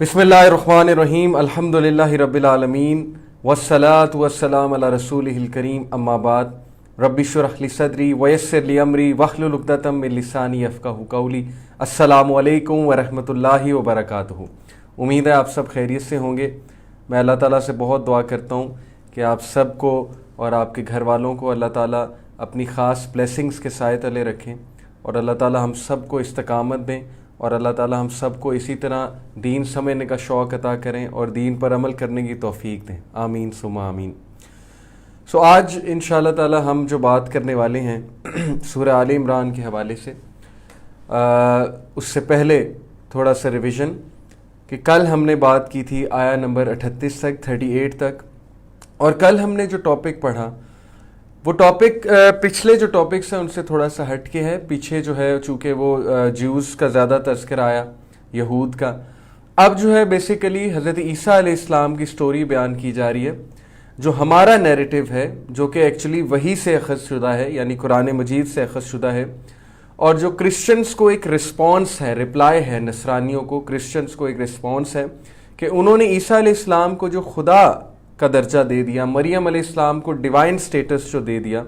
بسم اللہ الرحمن الرحیم الحمدللہ رب العالمین والصلاة والسلام علی رسولہ الکریم اما بعد رب اشرح لی صدری ویسر لی امری واحلل عقدۃ من لسانی یفقہوا قولی۔ السلام علیکم ورحمۃ اللہ وبرکاتہ۔ امید ہے آپ سب خیریت سے ہوں گے۔ میں اللہ تعالیٰ سے بہت دعا کرتا ہوں کہ آپ سب کو اور آپ کے گھر والوں کو اللہ تعالیٰ اپنی خاص بلیسنگز کے سائے تلے رکھیں، اور اللہ تعالیٰ ہم سب کو استقامت دیں، اور اللہ تعالیٰ ہم سب کو اسی طرح دین سمجھنے کا شوق عطا کریں اور دین پر عمل کرنے کی توفیق دیں، آمین ثم آمین۔ آج انشاءاللہ تعالیٰ ہم جو بات کرنے والے ہیں سورہ آل عمران کے حوالے سے، اس سے پہلے تھوڑا سا ریویژن کہ کل ہم نے بات کی تھی آیا نمبر 38 تک 38 تک، اور کل ہم نے جو ٹاپک پڑھا وہ ٹاپک پچھلے جو ٹاپکس ہیں ان سے تھوڑا سا ہٹ کے ہے۔ پیچھے جو ہے چونکہ وہ جیوز کا زیادہ تذکر آیا، یہود کا، اب جو ہے بیسیکلی حضرت عیسیٰ علیہ السلام کی سٹوری بیان کی جا رہی ہے، جو ہمارا نیریٹو ہے، جو کہ ایکچولی وحی سے اخذ شدہ ہے، یعنی قرآن مجید سے اخذ شدہ ہے، اور جو کرسچنز کو ایک رسپانس ہے، رپلائی ہے، نصرانیوں کو کرسچنز کو ایک رسپانس ہے کہ انہوں نے عیسیٰ علیہ السلام کو جو خدا کا درجہ دے دیا، مریم علیہ السلام کو ڈیوائن سٹیٹس جو دے دیا،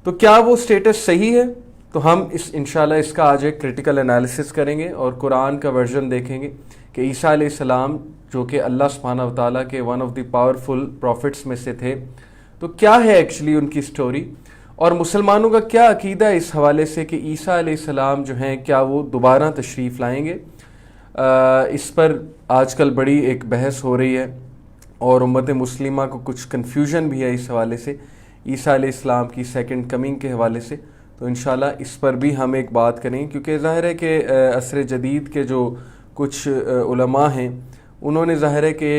تو کیا وہ سٹیٹس صحیح ہے؟ تو ہم انشاءاللہ اس کا آج ایک کریٹیکل انالیسس کریں گے اور قرآن کا ورژن دیکھیں گے کہ عیسیٰ علیہ السلام جو کہ اللہ سبحانہ و تعالیٰ کے one of the powerful prophets میں سے تھے، تو کیا ہے ایکچولی ان کی سٹوری، اور مسلمانوں کا کیا عقیدہ ہے اس حوالے سے کہ عیسیٰ علیہ السلام جو ہیں کیا وہ دوبارہ تشریف لائیں گے۔ اس پر آج کل بڑی ایک بحث ہو رہی ہے، اور امت مسلمہ کو کچھ کنفیوژن بھی ہے اس حوالے سے عیسیٰ علیہ السلام کی سیکنڈ کمنگ کے حوالے سے۔ تو انشاءاللہ اس پر بھی ہم ایک بات کریں، کیونکہ ظاہر ہے کہ عصر جدید کے جو کچھ علماء ہیں انہوں نے ظاہر ہے کہ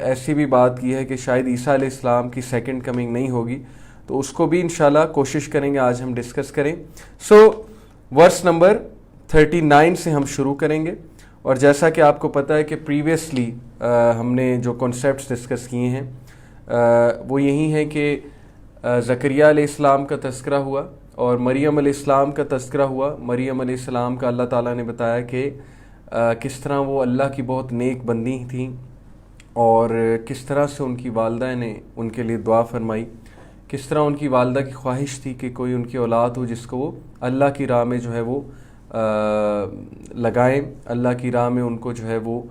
ایسی بھی بات کی ہے کہ شاید عیسیٰ علیہ السلام کی سیکنڈ کمنگ نہیں ہوگی، تو اس کو بھی انشاءاللہ کوشش کریں گے آج ہم ڈسکس کریں۔ ورس نمبر 39 سے ہم شروع کریں گے، اور جیسا کہ آپ کو پتہ ہے کہ پریویسلی ہم نے جو کانسیپٹس ڈسکس کیے ہیں وہ یہی ہیں کہ زکریا علیہ السلام کا تذکرہ ہوا اور مریم علیہ السلام کا تذکرہ ہوا۔ مریم علیہ السلام کا اللہ تعالیٰ نے بتایا کہ کس طرح وہ اللہ کی بہت نیک بندی تھیں، اور کس طرح سے ان کی والدہ نے ان کے لیے دعا فرمائی، کس طرح ان کی والدہ کی خواہش تھی کہ کوئی ان کی اولاد ہو جس کو وہ اللہ کی راہ میں جو ہے وہ لگائیں، اللہ کی راہ میں ان کو جو ہے وہ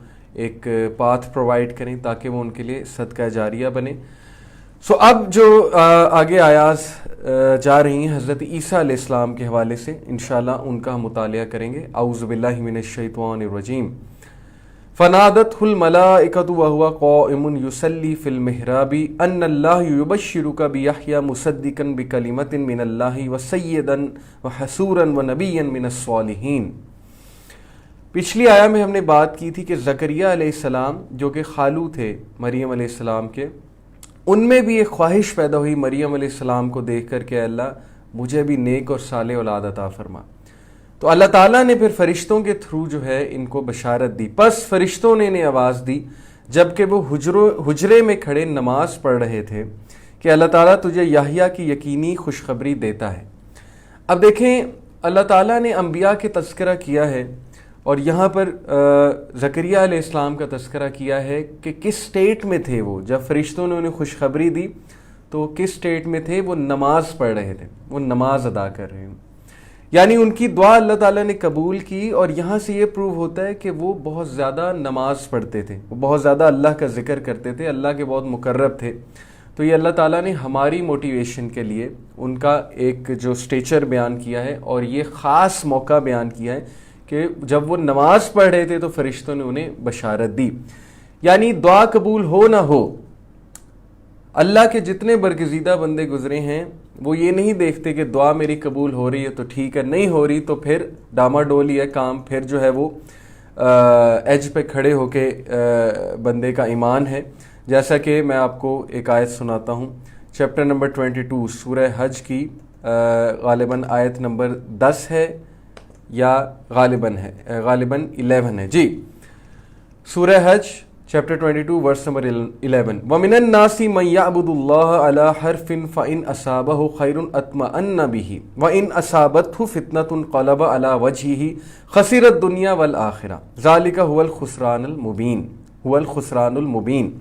ایک پاتھ پرووائڈ کریں تاکہ وہ ان کے لیے صدقہ جاریہ بنے۔ اب جو آگے آیات جا رہی ہیں حضرت عیسیٰ علیہ السلام کے حوالے سے، انشاءاللہ ان کا ہم مطالعہ کریں گے۔ اعوذ باللہ من الشیطان الرجیم۔ فنادته الملائکۃ وهو قائم یصلی فی المحراب ان اللہ یبشرک بیحییٰ مصدقا بکلمۃ من اللہ وسیدا وحصورا ونبیا من الصالحین۔ پچھلی آیا میں ہم نے بات کی تھی کہ زکریا علیہ السلام جو کہ خالو تھے مریم علیہ السلام کے، ان میں بھی ایک خواہش پیدا ہوئی مریم علیہ السلام کو دیکھ کر کہ اللہ مجھے بھی نیک اور صالح اولاد عطا فرما۔ تو اللہ تعالیٰ نے پھر فرشتوں کے تھرو جو ہے ان کو بشارت دی۔ پس فرشتوں نے انہیں آواز دی جب کہ وہ حجرے میں کھڑے نماز پڑھ رہے تھے کہ اللہ تعالیٰ تجھے یحییٰ کی یقینی خوشخبری دیتا ہے۔ اب دیکھیں اللہ تعالیٰ نے انبیاء کے تذکرہ کیا ہے، اور یہاں پر زکریا علیہ السلام کا تذکرہ کیا ہے کہ کس سٹیٹ میں تھے وہ جب فرشتوں نے انہیں خوشخبری دی، تو وہ کس سٹیٹ میں تھے؟ وہ نماز پڑھ رہے تھے، وہ نماز ادا کر رہے ہیں، یعنی ان کی دعا اللہ تعالیٰ نے قبول کی، اور یہاں سے یہ پروو ہوتا ہے کہ وہ بہت زیادہ نماز پڑھتے تھے، وہ بہت زیادہ اللہ کا ذکر کرتے تھے، اللہ کے بہت مقرب تھے۔ تو یہ اللہ تعالیٰ نے ہماری موٹیویشن کے لیے ان کا ایک جو سٹیچر بیان کیا ہے، اور یہ خاص موقع بیان کیا ہے کہ جب وہ نماز پڑھ رہے تھے تو فرشتوں نے انہیں بشارت دی۔ یعنی دعا قبول ہو نہ ہو، اللہ کے جتنے برگزیدہ بندے گزرے ہیں وہ یہ نہیں دیکھتے کہ دعا میری قبول ہو رہی ہے تو ٹھیک ہے، نہیں ہو رہی تو پھر ڈاما ڈولی ہے کام، پھر جو ہے وہ ایج پہ کھڑے ہو کے بندے کا ایمان ہے۔ جیسا کہ میں آپ کو ایک آیت سناتا ہوں، چیپٹر نمبر 22 سورہ حج کی، غالباً آیت نمبر 10 ہے یا غالباً 11 ہے۔ جی، سورہ حج chapter 22 verse number 11. وَمِنَ النَّاسِ مَنْ يَعْبُدُ اللَّهَ عَلَى حَرْفٍ فَإِنْ أَصَابَهُ خَيْرٌ أَطْمَأَنَّ بِهِ وَإِنْ أَصَابَتْهُ فِتْنَةٌ انقلب عَلَى وَجْهِهِ خَسِرَ الدُّنْيَا وَالْآخِرَةَ ذَلِكَ هُوَ الْخُسْرَانُ الْمُبِينُ.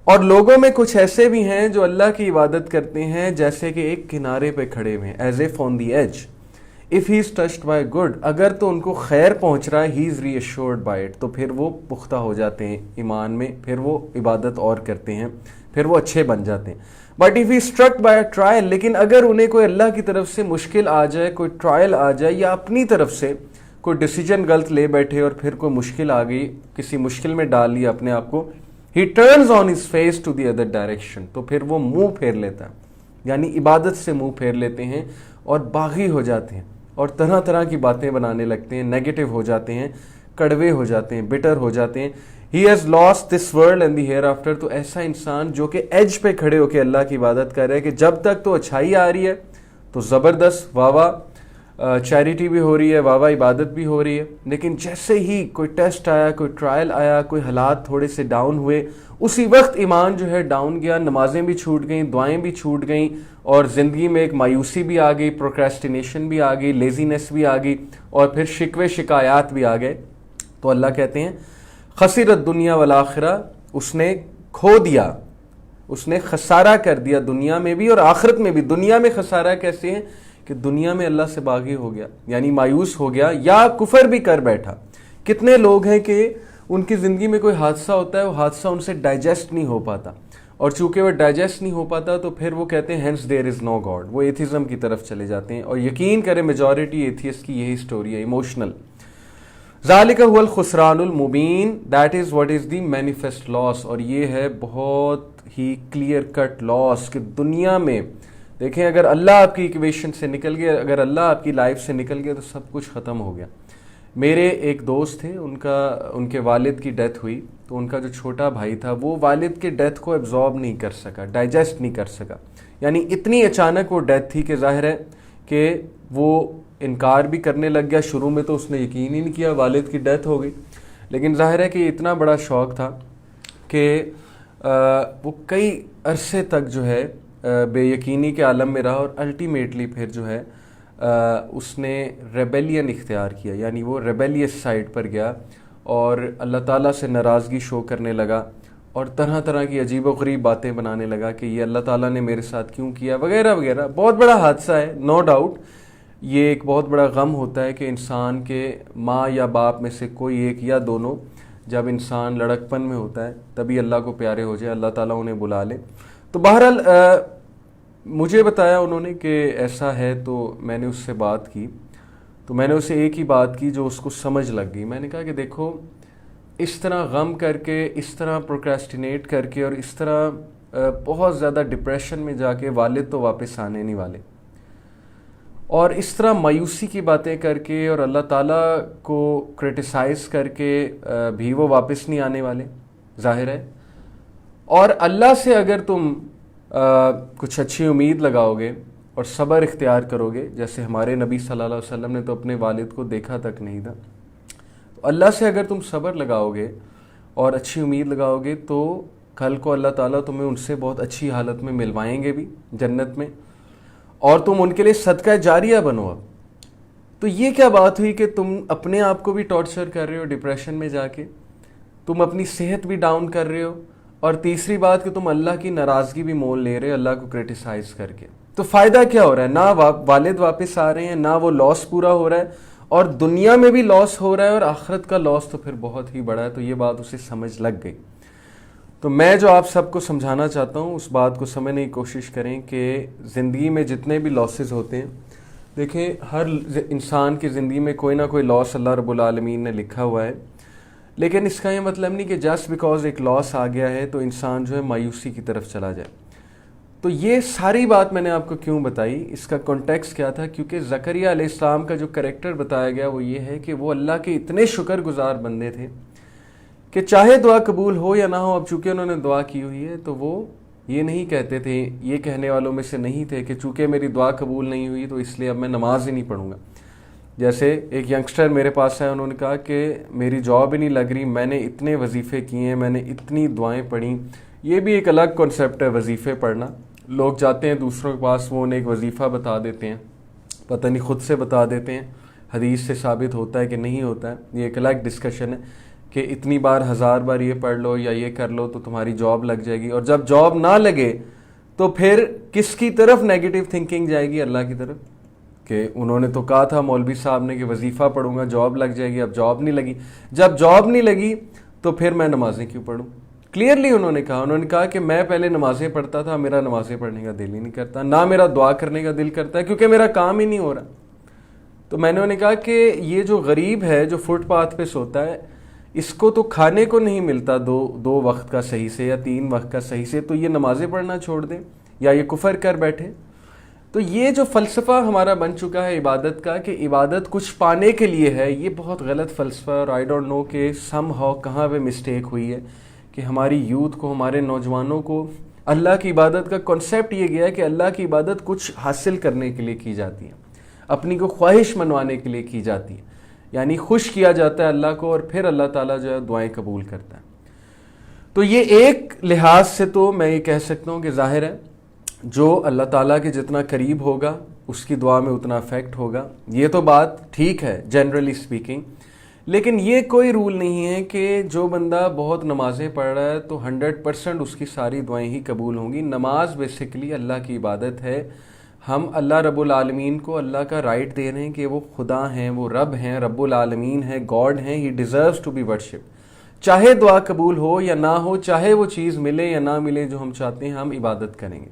اور لوگوں میں کچھ ایسے بھی ہیں جو اللہ کی عبادت کرتے ہیں جیسے کہ ایک کنارے پہ کھڑے ہوئے ہیں, as if on the edge. If he is touched by good, اگر تو ان کو خیر پہنچ رہا ہے, he is reassured by it, تو پھر وہ پختہ ہو جاتے ہیں ایمان میں, پھر وہ عبادت اور کرتے ہیں, پھر وہ اچھے بن جاتے ہیں. But if he is struck by a trial, لیکن اگر انہیں کوئی اللہ کی طرف سے مشکل آ جائے, کوئی ٹرائل آ جائے, یا اپنی طرف سے کوئی ڈیسیجن غلط لے بیٹھے اور پھر کوئی مشکل آ گئی, کسی مشکل میں ڈال لیا اپنے آپ کو, he turns on his face to the other direction, تو پھر وہ منہ پھیر لیتا ہے, یعنی عبادت سے منہ پھیر لیتے ہیں اور باغی ہو جاتے ہیں اور طرح طرح کی باتیں بنانے لگتے ہیں, نیگیٹو ہو جاتے ہیں, کڑوے ہو جاتے ہیں, بٹر ہو جاتے ہیں. He has lost this world and the hereafter. تو ایسا انسان جو کہ ایج پہ کھڑے ہو کے اللہ کی عبادت کر رہا ہے کہ جب تک تو اچھائی آ رہی ہے تو زبردست واہ واہ چیریٹی بھی ہو رہی ہے, واہ واہ عبادت بھی ہو رہی ہے, لیکن جیسے ہی کوئی ٹیسٹ آیا, کوئی ٹرائل آیا, کوئی حالات تھوڑے سے ڈاؤن ہوئے, اسی وقت ایمان جو ہے ڈاؤن گیا, نمازیں بھی چھوٹ گئیں, دعائیں بھی چھوٹ گئیں, اور زندگی میں ایک مایوسی بھی آ گئی, پروکریسٹینیشن بھی آ گئی, لیزینس بھی آ گئی, اور پھر شکوے شکایات بھی آ گئے. تو اللہ کہتے ہیں خسر الدنیا والآخرہ, اس نے کھو دیا, اس نے خسارہ کر دیا دنیا میں بھی اور آخرت میں بھی. دنیا میں خسارہ کیسے ہے کہ دنیا میں اللہ سے باغی ہو گیا, یعنی مایوس ہو گیا, یا کفر بھی کر بیٹھا. کتنے لوگ ہیں کہ ان کی زندگی میں کوئی حادثہ ہوتا ہے, وہ حادثہ ان سے ڈائجسٹ نہیں ہو پاتا, اور چونکہ وہ ڈائجسٹ نہیں ہو پاتا تو پھر وہ کہتے ہیں ہینس دیر از نو گاڈ, وہ ایتھیزم کی طرف چلے جاتے ہیں. اور یقین کریں میجورٹی ایتھیسٹ کی یہی سٹوری ہے, ایموشنل. ذالک هو الخسران المبین, that is what is the manifest loss. اور یہ ہے بہت ہی کلیئر کٹ لاس کہ دنیا میں دیکھیں اگر اللہ آپ کی ایکویشن سے نکل گیا, اگر اللہ آپ کی لائف سے نکل گیا تو سب کچھ ختم ہو گیا. میرے ایک دوست تھے, ان کے والد کی ڈیتھ ہوئی, تو ان کا جو چھوٹا بھائی تھا وہ والد کے ڈیتھ کو ایبزارب نہیں کر سکا, ڈائجسٹ نہیں کر سکا. یعنی اتنی اچانک وہ ڈیتھ تھی کہ ظاہر ہے کہ وہ انکار بھی کرنے لگ گیا. شروع میں تو اس نے یقین ہی نہیں کیا, والد کی ڈیتھ ہو گئی, لیکن ظاہر ہے کہ اتنا بڑا شوق تھا کہ وہ کئی عرصے تک جو ہے بے یقینی کے عالم میں رہا, اور الٹیمیٹلی پھر جو ہے اس نے ریبیلین اختیار کیا, یعنی وہ ریبیلیس سائڈ پر گیا اور اللہ تعالیٰ سے ناراضگی شو کرنے لگا, اور طرح طرح کی عجیب و غریب باتیں بنانے لگا کہ یہ اللہ تعالیٰ نے میرے ساتھ کیوں کیا وغیرہ وغیرہ. بہت بڑا حادثہ ہے, نو ڈاؤٹ. یہ ایک بہت بڑا غم ہوتا ہے کہ انسان کے ماں یا باپ میں سے کوئی ایک یا دونوں, جب انسان لڑکپن میں ہوتا ہے تبھی اللہ کو پیارے ہو جائے, اللہ تعالیٰ انہیں بلا لے. تو بہرحال مجھے بتایا انہوں نے کہ ایسا ہے, تو میں نے اس سے بات کی, تو میں نے اسے ایک ہی بات کی جو اس کو سمجھ لگ گئی. میں نے کہا کہ دیکھو اس طرح غم کر کے, اس طرح پروکریسٹینیٹ کر کے, اور اس طرح بہت زیادہ ڈپریشن میں جا کے والد تو واپس آنے نہیں والے, اور اس طرح مایوسی کی باتیں کر کے اور اللہ تعالیٰ کو کرٹیسائز کر کے بھی وہ واپس نہیں آنے والے, ظاہر ہے. اور اللہ سے اگر تم کچھ اچھی امید لگاؤ گے اور صبر اختیار کرو گے, جیسے ہمارے نبی صلی اللہ علیہ وسلم نے تو اپنے والد کو دیکھا تک نہیں تھا, تو اللہ سے اگر تم صبر لگاؤ گے اور اچھی امید لگاؤ گے تو کل کو اللہ تعالیٰ تمہیں ان سے بہت اچھی حالت میں ملوائیں گے بھی جنت میں, اور تم ان کے لیے صدقہ جاریہ بنو. اب تو یہ کیا بات ہوئی کہ تم اپنے آپ کو بھی ٹارچر کر رہے ہو ڈپریشن میں جا کے, تم اپنی صحت بھی ڈاؤن کر رہے ہو, اور تیسری بات کہ تم اللہ کی ناراضگی بھی مول لے رہے ہو اللہ کو کرٹیسائز کر کے. تو فائدہ کیا ہو رہا ہے؟ نہ والد واپس آ رہے ہیں, نہ وہ لاس پورا ہو رہا ہے, اور دنیا میں بھی لاس ہو رہا ہے, اور آخرت کا لاس تو پھر بہت ہی بڑا ہے. تو یہ بات اسے سمجھ لگ گئی. تو میں جو آپ سب کو سمجھانا چاہتا ہوں اس بات کو سمجھنے کی کوشش کریں کہ زندگی میں جتنے بھی لاسز ہوتے ہیں, دیکھیں ہر انسان کی زندگی میں کوئی نہ کوئی لاس اللہ رب العالمین نے لکھا ہوا ہے, لیکن اس کا یہ مطلب نہیں کہ جسٹ بیکاز ایک لاس آ گیا ہے تو انسان جو ہے مایوسی کی طرف چلا جائے. تو یہ ساری بات میں نے آپ کو کیوں بتائی, اس کا کانٹیکسٹ کیا تھا, کیونکہ زکریہ علیہ السلام کا جو کریکٹر بتایا گیا وہ یہ ہے کہ وہ اللہ کے اتنے شکر گزار بندے تھے کہ چاہے دعا قبول ہو یا نہ ہو, اب چونکہ انہوں نے دعا کی ہوئی ہے تو وہ یہ نہیں کہتے تھے, یہ کہنے والوں میں سے نہیں تھے کہ چونکہ میری دعا قبول نہیں ہوئی تو اس لیے اب میں نماز ہی نہیں پڑھوں گا, جیسے ایک ینگسٹر میرے پاس ہے، انہوں نے کہا کہ میری جاب ہی نہیں لگ رہی، میں نے اتنے وظیفے کیے ہیں، میں نے اتنی دعائیں پڑھیں. یہ بھی ایک الگ کنسیپٹ ہے وظیفے پڑھنا. لوگ جاتے ہیں دوسروں کے پاس، وہ انہیں ایک وظیفہ بتا دیتے ہیں، پتہ نہیں خود سے بتا دیتے ہیں، حدیث سے ثابت ہوتا ہے کہ نہیں ہوتا ہے. یہ ایک الگ ڈسکشن ہے کہ اتنی بار 1000 بار یہ پڑھ لو یا یہ کر لو تو تمہاری جاب لگ جائے گی. اور جب جاب نہ لگے تو پھر کس کی طرف نیگیٹو تھنکنگ جائے گی؟ اللہ کی طرف، کہ انہوں نے تو کہا تھا مولوی صاحب نے کہ وظیفہ پڑھوں گا جاب لگ جائے گی، اب جاب نہیں لگی. جب جاب نہیں لگی تو پھر میں نمازیں کیوں پڑھوں؟ کلیئرلی انہوں نے کہا کہ میں پہلے نمازیں پڑھتا تھا، میرا نمازیں پڑھنے کا دل ہی نہیں کرتا، نہ میرا دعا کرنے کا دل کرتا ہے کیونکہ میرا کام ہی نہیں ہو رہا. تو میں نے انہیں کہا کہ یہ جو غریب ہے جو فٹ پاتھ پہ سوتا ہے، اس کو تو کھانے کو نہیں ملتا دو وقت کا صحیح سے یا 3 وقت کا صحیح سے، تو یہ نمازیں پڑھنا چھوڑ دے یا یہ کفر کر بیٹھے. تو یہ جو فلسفہ ہمارا بن چکا ہے عبادت کا کہ عبادت کچھ پانے کے لیے ہے، یہ بہت غلط فلسفہ. اور آئی ڈونٹ نو کہ سم ہاؤ کہاں پہ مسٹیک ہوئی ہے کہ ہماری یوتھ کو، ہمارے نوجوانوں کو اللہ کی عبادت کا کنسیپٹ یہ گیا ہے کہ اللہ کی عبادت کچھ حاصل کرنے کے لیے کی جاتی ہے، اپنی کو خواہش منوانے کے لیے کی جاتی ہے، یعنی خوش کیا جاتا ہے اللہ کو اور پھر اللہ تعالیٰ جو ہے دعائیں قبول کرتا ہے. تو یہ ایک لحاظ سے تو میں یہ کہہ سکتا ہوں کہ ظاہر ہے جو اللہ تعالیٰ کے جتنا قریب ہوگا اس کی دعا میں اتنا افیکٹ ہوگا. یہ تو بات ٹھیک ہے جنرلی اسپیکنگ، لیکن یہ کوئی رول نہیں ہے کہ جو بندہ بہت نمازیں پڑھ رہا ہے تو 100% اس کی ساری دعائیں ہی قبول ہوں گی. نماز بیسیکلی اللہ کی عبادت ہے. ہم اللہ رب العالمین کو اللہ کا رائٹ دے رہے ہیں کہ وہ خدا ہیں، وہ رب ہیں، رب العالمین ہیں، گاڈ ہیں، he deserves to be worship. چاہے دعا قبول ہو یا نہ ہو، چاہے وہ چیز ملے یا نہ ملے جو ہم چاہتے ہیں، ہم عبادت کریں گے،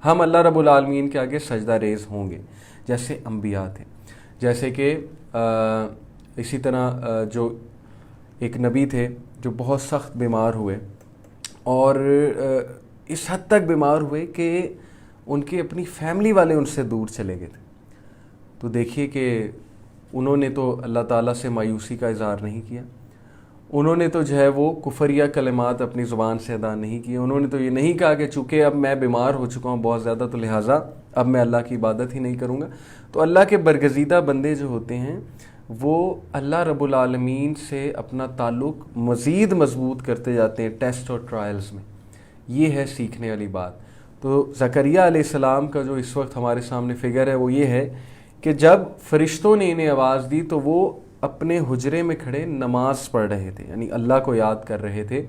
ہم اللہ رب العالمین کے آگے سجدہ ریز ہوں گے جیسے انبیاء تھے. جیسے کہ اسی طرح جو ایک نبی تھے جو بہت سخت بیمار ہوئے اور اس حد تک بیمار ہوئے کہ ان کے اپنی فیملی والے ان سے دور چلے گئے تھے. تو دیکھیے کہ انہوں نے تو اللہ تعالیٰ سے مایوسی کا اظہار نہیں کیا، انہوں نے تو جو ہے وہ کفریہ کلمات اپنی زبان سے ادا نہیں کیے. انہوں نے تو یہ نہیں کہا کہ چونکہ اب میں بیمار ہو چکا ہوں بہت زیادہ تو لہٰذا اب میں اللہ کی عبادت ہی نہیں کروں گا. تو اللہ کے برگزیدہ بندے جو ہوتے ہیں وہ اللہ رب العالمین سے اپنا تعلق مزید مضبوط کرتے جاتے ہیں ٹیسٹ اور ٹرائلز میں. یہ ہے سیکھنے والی بات. تو زکریہ علیہ السلام کا جو اس وقت ہمارے سامنے فگر ہے وہ یہ ہے کہ جب فرشتوں نے انہیں آواز دی تو وہ اپنے حجرے میں کھڑے نماز پڑھ رہے تھے، یعنی اللہ کو یاد کر رہے تھے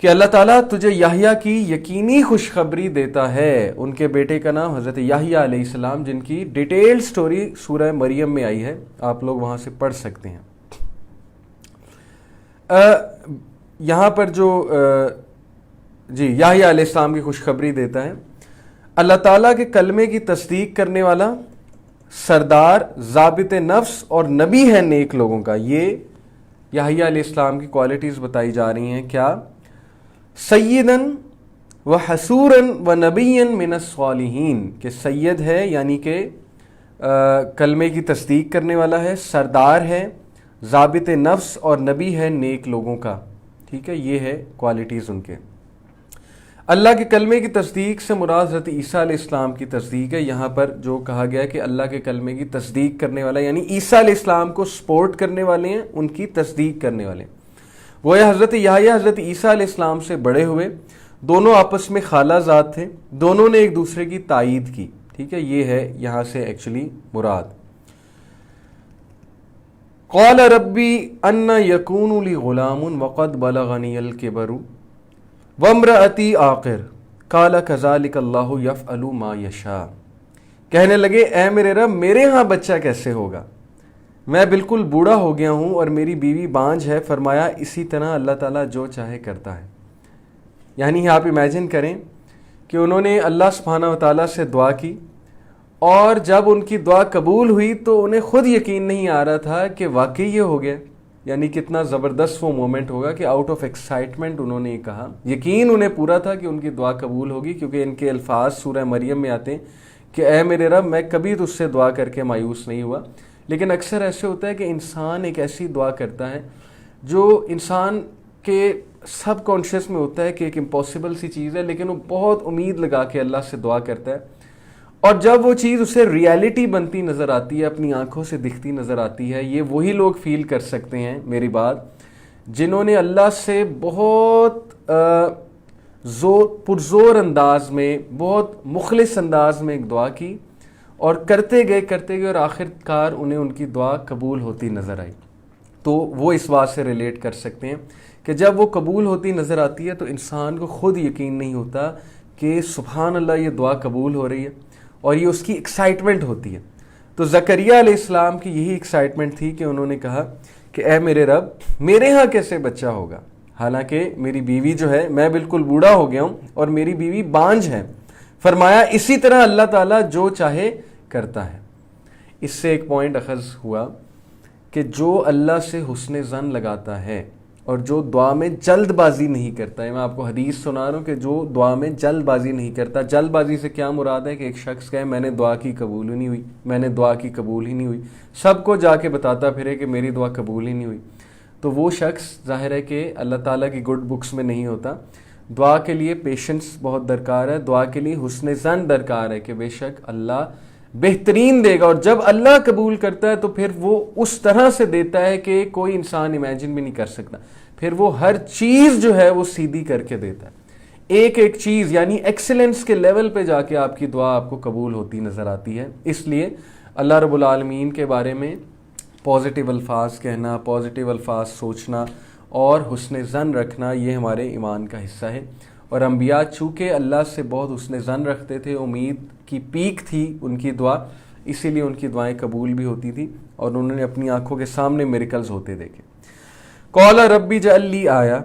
کہ اللہ تعالیٰ تجھے یحییٰ کی یقینی خوشخبری دیتا ہے. ان کے بیٹے کا نام حضرت یحییٰ علیہ السلام، جن کی ڈیٹیل سٹوری سورہ مریم میں آئی ہے، آپ لوگ وہاں سے پڑھ سکتے ہیں. یہاں پر جو یحییٰ علیہ السلام کی خوشخبری دیتا ہے، اللہ تعالیٰ کے کلمے کی تصدیق کرنے والا، سردار، ضابط نفس اور نبی ہے نیک لوگوں کا. یہ یحییٰ علیہ السلام کی کوالٹیز بتائی جا رہی ہیں. کیا؟ سیدن و حسورن و نبیًا من الصالحین، کہ سید ہے یعنی کہ کلمے کی تصدیق کرنے والا ہے، سردار ہے، ضابط نفس اور نبی ہے نیک لوگوں کا. ٹھیک ہے، یہ ہے کوالٹیز ان کے. اللہ کے کلمے کی تصدیق سے مراد حضرت عیسیٰ علیہ السلام کی تصدیق ہے. یہاں پر جو کہا گیا کہ اللہ کے کلمے کی تصدیق کرنے والا، یعنی عیسیٰ علیہ السلام کو سپورٹ کرنے والے ہیں، ان کی تصدیق کرنے والے. وہ حضرت یحییٰ حضرت عیسیٰ علیہ السلام سے بڑے ہوئے، دونوں آپس میں خالہ زاد تھے، دونوں نے ایک دوسرے کی تائید کی. ٹھیک ہے، یہ ہے یہاں سے ایکچولی مراد. قال ربی ان یکون لی غلام وقد بلغنی الکبر وامرأتی عاقر قال کذالک اللہ یفعل ما یشاء. کہنے لگے اے میرے رب میرے ہاں بچہ کیسے ہوگا، میں بالکل بوڑھا ہو گیا ہوں اور میری بیوی بانجھ ہے. فرمایا اسی طرح اللہ تعالیٰ جو چاہے کرتا ہے. یعنی آپ امیجن کریں کہ انہوں نے اللہ سبحانہ و تعالیٰ سے دعا کی اور جب ان کی دعا قبول ہوئی تو انہیں خود یقین نہیں آ رہا تھا کہ واقعی یہ ہو گیا. یعنی کتنا زبردست وہ مومنٹ ہوگا کہ آؤٹ آف ایکسائٹمنٹ انہوں نے کہا. یقین انہیں پورا تھا کہ ان کی دعا قبول ہوگی، کیونکہ ان کے الفاظ سورہ مریم میں آتے ہیں کہ اے میرے رب میں کبھی تجھ سے دعا کر کے مایوس نہیں ہوا. لیکن اکثر ایسے ہوتا ہے کہ انسان ایک ایسی دعا کرتا ہے جو انسان کے سب کانشیس میں ہوتا ہے کہ ایک امپاسبل سی چیز ہے، لیکن وہ بہت امید لگا کے اللہ سے دعا کرتا ہے اور جب وہ چیز اسے ریالٹی بنتی نظر آتی ہے، اپنی آنکھوں سے دکھتی نظر آتی ہے، یہ وہی لوگ فیل کر سکتے ہیں میری بات جنہوں نے اللہ سے بہت پرزور انداز میں، بہت مخلص انداز میں ایک دعا کی، اور کرتے گئے اور آخر کار انہیں ان کی دعا قبول ہوتی نظر آئی. تو وہ اس بات سے ریلیٹ کر سکتے ہیں کہ جب وہ قبول ہوتی نظر آتی ہے تو انسان کو خود یقین نہیں ہوتا کہ سبحان اللہ یہ دعا قبول ہو رہی ہے، اور یہ اس کی ایکسائٹمنٹ ہوتی ہے. تو زکریا علیہ السلام کی یہی ایکسائٹمنٹ تھی کہ انہوں نے کہا کہ اے میرے رب، میرے ہاں کیسے بچہ ہوگا، حالانکہ میری بیوی جو ہے، میں بالکل بوڑھا ہو گیا ہوں اور میری بیوی بانجھ ہے. فرمایا اسی طرح اللہ تعالیٰ جو چاہے کرتا ہے. اس سے ایک پوائنٹ اخذ ہوا کہ جو اللہ سے حسن ظن لگاتا ہے اور جو دعا میں جلد بازی نہیں کرتا ہے، میں آپ کو حدیث سنا رہا ہوں کہ جو دعا میں جلد بازی نہیں کرتا. جلد بازی سے کیا مراد ہے کہ ایک شخص کہے میں نے دعا کی قبول ہی نہیں ہوئی، میں نے دعا کی قبول ہی نہیں ہوئی، سب کو جا کے بتاتا پھرے کہ میری دعا قبول ہی نہیں ہوئی. تو وہ شخص ظاہر ہے کہ اللہ تعالیٰ کی گڈ بکس میں نہیں ہوتا. دعا کے لیے پیشنس بہت درکار ہے، دعا کے لیے حسن ظن درکار ہے کہ بے شک اللہ بہترین دے گا، اور جب اللہ قبول کرتا ہے تو پھر وہ اس طرح سے دیتا ہے کہ کوئی انسان امیجن بھی نہیں کر سکتا. پھر وہ ہر چیز جو ہے وہ سیدھی کر کے دیتا ہے، ایک ایک چیز، یعنی ایکسلنس کے لیول پہ جا کے آپ کی دعا آپ کو قبول ہوتی نظر آتی ہے. اس لیے اللہ رب العالمین کے بارے میں پازیٹیو الفاظ کہنا، پازیٹیو الفاظ سوچنا اور حسن ظن رکھنا یہ ہمارے ایمان کا حصہ ہے. اور انبیاء چونکہ اللہ سے بہت حسن ظن رکھتے تھے، امید کی پیک تھی ان کی دعا، اسی لیے ان کی دعائیں قبول بھی ہوتی تھی اور انہوں نے اپنی آنکھوں کے سامنے میریکلز ہوتے دیکھے. قال ربی اجعل لی آیا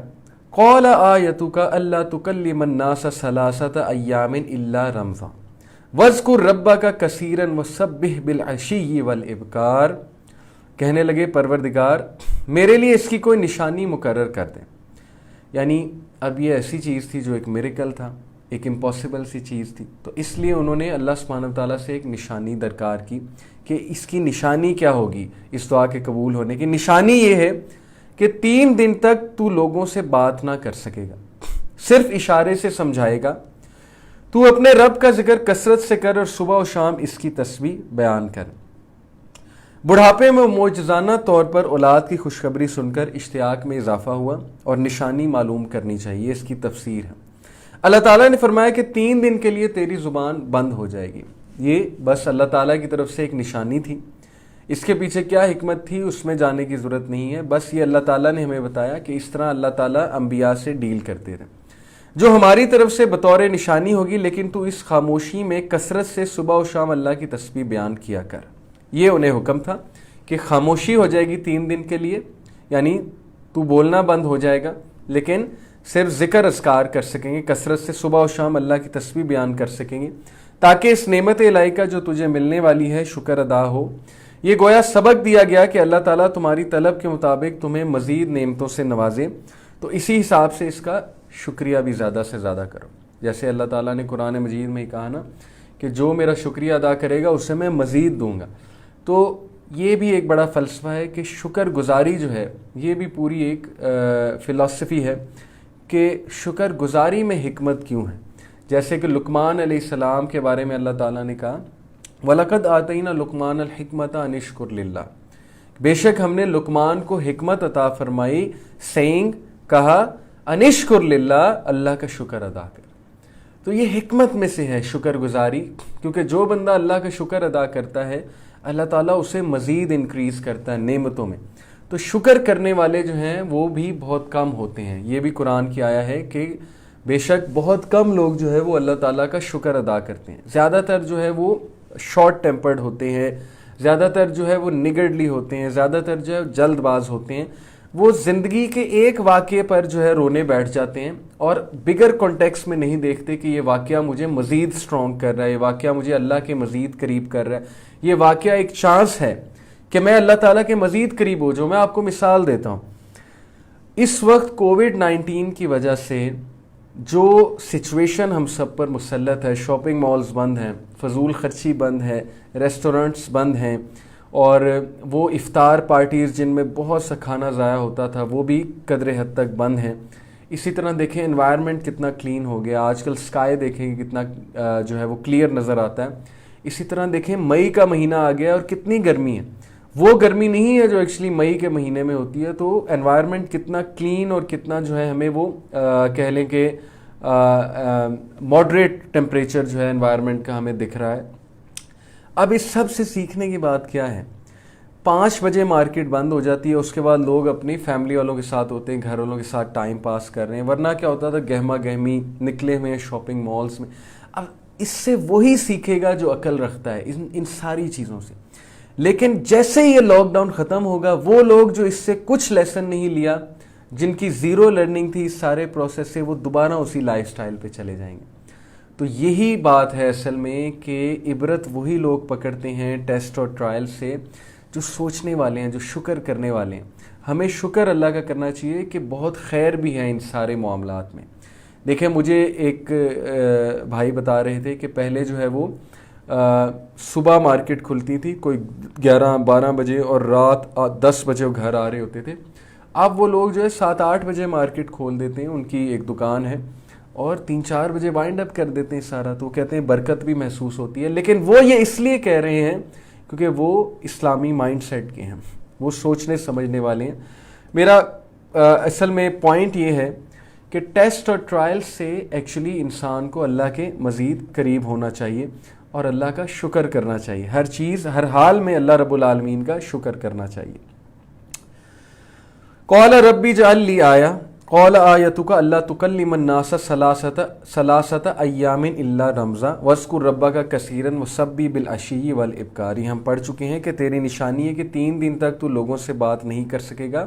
قال آیتک الا تکلم الناس ثلاثۃ ایام الا رمزا واذکر ربک کثیرا وسبح بالعشی والابکار. کہنے لگے پروردگار میرے لیے اس کی کوئی نشانی مقرر کر دیں. یعنی اب یہ ایسی چیز تھی جو ایک میریکل تھا، ایک امپاسبل سی چیز تھی، تو اس لیے انہوں نے اللہ سبحانہ وتعالیٰ سے ایک نشانی درکار کی کہ اس کی نشانی کیا ہوگی. اس دعا کے قبول ہونے کی نشانی یہ ہے کہ 3 دن تک تو لوگوں سے بات نہ کر سکے گا، صرف اشارے سے سمجھائے گا. تو اپنے رب کا ذکر کثرت سے کر اور صبح و شام اس کی تسبیح بیان کر. بڑھاپے میں معجزانہ طور پر اولاد کی خوشخبری سن کر اشتیاق میں اضافہ ہوا اور نشانی معلوم کرنی چاہیے. اس کی تفسیر ہے، اللہ تعالیٰ نے فرمایا کہ 3 دن کے لیے تیری زبان بند ہو جائے گی. یہ بس اللہ تعالیٰ کی طرف سے ایک نشانی تھی. اس کے پیچھے کیا حکمت تھی اس میں جانے کی ضرورت نہیں ہے، بس یہ اللہ تعالیٰ نے ہمیں بتایا کہ اس طرح اللہ تعالیٰ انبیاء سے ڈیل کرتے رہے، جو ہماری طرف سے بطور نشانی ہوگی، لیکن تو اس خاموشی میں کثرت سے صبح و شام اللہ کی تسبیح بیان کیا کر. یہ انہیں حکم تھا کہ خاموشی ہو جائے گی 3 دن کے لیے، یعنی تو بولنا بند ہو جائے گا، لیکن صرف ذکر اذکار کر سکیں گے، کثرت سے صبح و شام اللہ کی تسبیح بیان کر سکیں گے، تاکہ اس نعمت الہی کا جو تجھے ملنے والی ہے شکر ادا ہو. یہ گویا سبق دیا گیا کہ اللہ تعالیٰ تمہاری طلب کے مطابق تمہیں مزید نعمتوں سے نوازے، تو اسی حساب سے اس کا شکریہ بھی زیادہ سے زیادہ کرو. جیسے اللہ تعالیٰ نے قرآن مجید میں ہی کہا نا کہ جو میرا شکریہ ادا کرے گا اسے میں مزید دوں گا. تو یہ بھی ایک بڑا فلسفہ ہے کہ شکر گزاری جو ہے یہ بھی پوری ایک فلسفی ہے کہ شکر گزاری میں حکمت کیوں ہے. جیسے کہ لقمان علیہ السلام کے بارے میں اللہ تعالیٰ نے کہا وَلَقَدْ آتَيْنَا لُقْمَانَ الْحِكْمَةَ أَنِ اشْكُرْ لِلَّهِ، بے شک ہم نے لقمان کو حکمت عطا فرمائی، سینگ کہا أَنِ اشْكُرْ لِلَّهِ، اللہ کا شکر ادا کر. تو یہ حکمت میں سے ہے شکر گزاری، کیونکہ جو بندہ اللہ کا شکر ادا کرتا ہے اللہ تعالیٰ اسے مزید انکریز کرتا ہے نعمتوں میں. تو شکر کرنے والے جو ہیں وہ بھی بہت کم ہوتے ہیں. یہ بھی قرآن کی آیا ہے کہ بے شک بہت کم لوگ جو ہے وہ اللہ تعالیٰ کا شکر ادا کرتے ہیں. زیادہ تر جو ہے وہ شارٹ ٹیمپرڈ ہوتے ہیں، زیادہ تر جو ہے وہ نگڑلی ہوتے ہیں، زیادہ تر جو ہے جلد باز ہوتے ہیں. وہ زندگی کے ایک واقعے پر جو ہے رونے بیٹھ جاتے ہیں اور بگر کانٹیکس میں نہیں دیکھتے کہ یہ واقعہ مجھے مزید سٹرونگ کر رہا ہے، یہ واقعہ مجھے اللہ کے مزید قریب کر رہا ہے، یہ واقعہ ایک چانس ہے کہ میں اللہ تعالیٰ کے مزید قریب ہو جاؤں. میں آپ کو مثال دیتا ہوں. اس وقت کووڈ-19 کی وجہ سے جو سچویشن ہم سب پر مسلط ہے، شاپنگ مالز بند ہیں، فضول خرچی بند ہے، ریسٹورنٹس بند ہیں، اور وہ افطار پارٹیز جن میں بہت سا کھانا ضائع ہوتا تھا وہ بھی قدر حد تک بند ہیں. اسی طرح دیکھیں انوائرمنٹ کتنا کلین ہو گیا، آج کل سکائی دیکھیں کتنا جو ہے وہ کلیئر نظر آتا ہے. اسی طرح دیکھیں مئی کا مہینہ آ گیا اور کتنی گرمی ہے، وہ گرمی نہیں ہے جو ایکچولی مئی کے مہینے میں ہوتی ہے. تو انوائرمنٹ کتنا کلین اور کتنا جو ہے ہمیں وہ کہہ لیں کہ ماڈریٹ ٹیمپریچر جو ہے انوائرمنٹ کا ہمیں دکھ رہا ہے. اب اس سب سے سیکھنے کی بات کیا ہے؟ 5 بجے مارکیٹ بند ہو جاتی ہے، اس کے بعد لوگ اپنی فیملی والوں کے ساتھ ہوتے ہیں، گھر والوں کے ساتھ ٹائم پاس کر رہے ہیں. ورنہ کیا ہوتا تھا، گہما گہمی نکلے ہوئے ہیں شاپنگ مالز میں. اب اس سے وہی سیکھے گا جو عقل رکھتا ہے ان ساری چیزوں سے. لیکن جیسے یہ لاک ڈاؤن ختم ہوگا، وہ لوگ جو اس سے کچھ لیسن نہیں لیا، جن کی زیرو لرننگ تھی اس سارے پروسیس سے، وہ دوبارہ اسی لائف سٹائل پہ چلے جائیں گے. تو یہی بات ہے اصل میں کہ عبرت وہی لوگ پکڑتے ہیں ٹیسٹ اور ٹرائل سے جو سوچنے والے ہیں، جو شکر کرنے والے ہیں. ہمیں شکر اللہ کا کرنا چاہیے کہ بہت خیر بھی ہے ان سارے معاملات میں. دیکھیں مجھے ایک بھائی بتا رہے تھے کہ پہلے جو ہے وہ صبح مارکیٹ کھلتی تھی کوئی 11-12 بجے اور رات 10 بجے وہ گھر آ رہے ہوتے تھے. اب وہ لوگ جو ہے 7-8 بجے مارکیٹ کھول دیتے ہیں، ان کی ایک دکان ہے، اور 3-4 بجے وائنڈ اپ کر دیتے ہیں سارا. تو کہتے ہیں برکت بھی محسوس ہوتی ہے. لیکن وہ یہ اس لیے کہہ رہے ہیں کیونکہ وہ اسلامی مائنڈ سیٹ کے ہیں، وہ سوچنے سمجھنے والے ہیں. میرا اصل میں پوائنٹ یہ ہے کہ ٹیسٹ اور ٹرائل سے ایکچولی انسان کو اللہ کے مزید قریب ہونا چاہیے اور اللہ کا شکر کرنا چاہیے. ہر چیز ہر حال میں اللہ رب العالمین کا شکر کرنا چاہیے. قال ربی اجعل لی آیہ قال آیتک اللہ تکلم الناس ثلاثۃ ایام الا رمزا واذکر ربک کثیرا وسبح بالعشی والابکار. ہم پڑھ چکے ہیں کہ تیری نشانی ہے کہ 3 دن تک تو لوگوں سے بات نہیں کر سکے گا،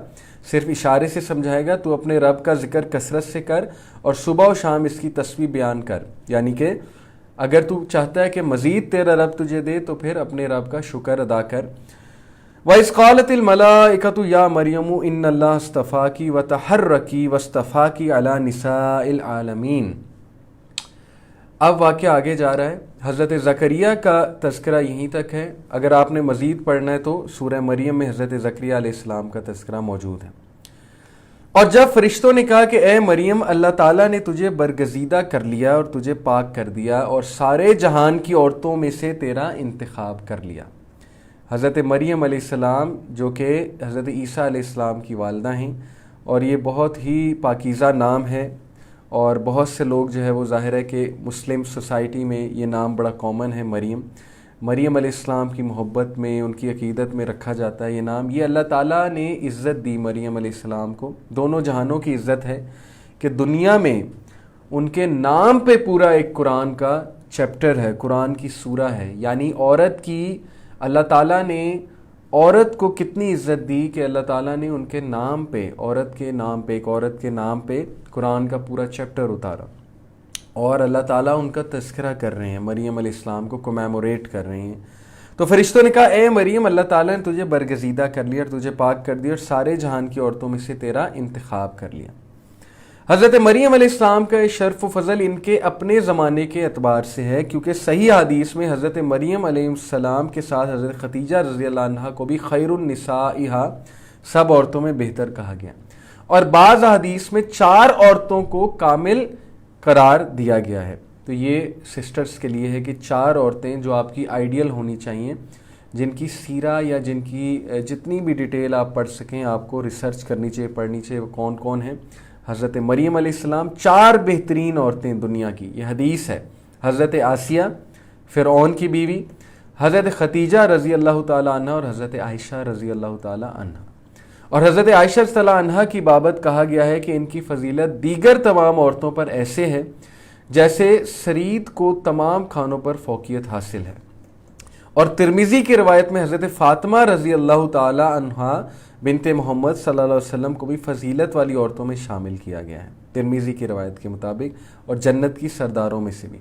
صرف اشارے سے سمجھائے گا. تو اپنے رب کا ذکر کثرت سے کر اور صبح و شام اس کی تسبیح بیان کر. یعنی کہ اگر تو چاہتا ہے کہ مزید تیرا رب تجھے دے تو پھر اپنے رب کا شکر ادا کر. وَإِذْ قَالَتِ الْمَلَائِكَةُ يَا مَرْيَمُ إِنَّ اللَّهَ اصْطَفَاكِ وَطَهَّرَكِ وَاصْطَفَاكِ عَلَى نِسَاءِ الْعَالَمِينَ. اب واقعہ آگے جا رہا ہے. حضرت زکریا کا تذکرہ یہیں تک ہے. اگر آپ نے مزید پڑھنا ہے تو سورہ مریم میں حضرت زکریا علیہ السلام کا تذکرہ موجود ہے. اور جب فرشتوں نے کہا کہ اے مریم، اللہ تعالیٰ نے تجھے برگزیدہ کر لیا اور تجھے پاک کر دیا اور سارے جہان کی عورتوں میں سے تیرا انتخاب کر لیا. حضرت مریم علیہ السلام جو کہ حضرت عیسیٰ علیہ السلام کی والدہ ہیں، اور یہ بہت ہی پاکیزہ نام ہے، اور بہت سے لوگ جو ہے وہ ظاہر ہے کہ مسلم سوسائٹی میں یہ نام بڑا کامن ہے. مریم علیہ السلام کی محبت میں، ان کی عقیدت میں رکھا جاتا ہے یہ نام. یہ اللہ تعالیٰ نے عزت دی مریم علیہ السلام کو، دونوں جہانوں کی عزت ہے کہ دنیا میں ان کے نام پہ پورا ایک قرآن کا چیپٹر ہے، قرآن کی سورہ ہے. یعنی عورت کی اللہ تعالیٰ نے عورت کو کتنی عزت دی کہ اللہ تعالیٰ نے ان کے نام پہ، عورت کے نام پہ، ایک عورت کے نام پہ قرآن کا پورا چیپٹر اتارا. اور اللہ تعالیٰ ان کا تذکرہ کر رہے ہیں، مریم علیہ السلام کو کومیموریٹ کر رہے ہیں. تو فرشتوں نے کہا اے مریم، اللہ تعالیٰ نے تجھے برگزیدہ کر لیا اور تجھے پاک کر دیا اور سارے جہان کی عورتوں میں سے تیرا انتخاب کر لیا. حضرت مریم علیہ السلام کا شرف و فضل ان کے اپنے زمانے کے اعتبار سے ہے، کیونکہ صحیح حدیث میں حضرت مریم علیہ السلام کے ساتھ حضرت خدیجہ رضی اللہ عنہا کو بھی خیر النسائہا، سب عورتوں میں بہتر کہا گیا. اور بعض حدیث میں 4 عورتوں کو کامل قرار دیا گیا ہے. تو یہ سسٹرز کے لیے ہے کہ 4 عورتیں جو آپ کی آئیڈیل ہونی چاہیے، جن کی سیرہ یا جن کی جتنی بھی ڈیٹیل آپ پڑھ سکیں، آپ کو ریسرچ کرنی چاہیے، پڑھنی چاہیے وہ کون کون ہیں. حضرت مریم علیہ السلام 4 بہترین عورتیں دنیا کی، یہ حدیث ہے. حضرت آسیہ فرعون کی بیوی، حضرت خدیجہ رضی اللہ تعالیٰ عنہ اور حضرت عائشہ رضی اللہ تعالیٰ عنہ. اور حضرت عائشہ رضی اللہ عنہ کی بابت کہا گیا ہے کہ ان کی فضیلت دیگر تمام عورتوں پر ایسے ہے جیسے سرید کو تمام کھانوں پر فوقیت حاصل ہے. اور ترمذی کی روایت میں حضرت فاطمہ رضی اللہ تعالی عنہا بنت محمد صلی اللہ علیہ وسلم کو بھی فضیلت والی عورتوں میں شامل کیا گیا ہے، ترمذی کی روایت کے مطابق، اور جنت کی سرداروں میں سے بھی.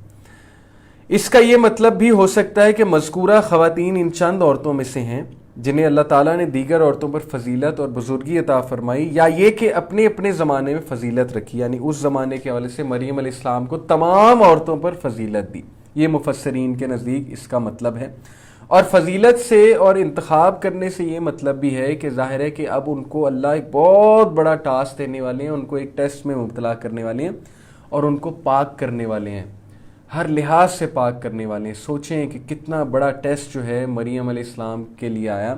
اس کا یہ مطلب بھی ہو سکتا ہے کہ مذکورہ خواتین ان چند عورتوں میں سے ہیں جنہیں اللہ تعالیٰ نے دیگر عورتوں پر فضیلت اور بزرگی عطا فرمائی، یا یہ کہ اپنے اپنے زمانے میں فضیلت رکھی. یعنی اس زمانے کے حوالے سے مریم علیہ السلام کو تمام عورتوں پر فضیلت دی. یہ مفسرین کے نزدیک اس کا مطلب ہے. اور فضیلت سے اور انتخاب کرنے سے یہ مطلب بھی ہے کہ ظاہر ہے کہ اب ان کو اللہ ایک بہت بڑا ٹاسک دینے والے ہیں، ان کو ایک ٹیسٹ میں مبتلا کرنے والے ہیں اور ان کو پاک کرنے والے ہیں. ہر لحاظ سے پاک کرنے والے ہیں۔ سوچیں کہ کتنا بڑا ٹیسٹ جو ہے مریم علیہ السلام کے لیے آیا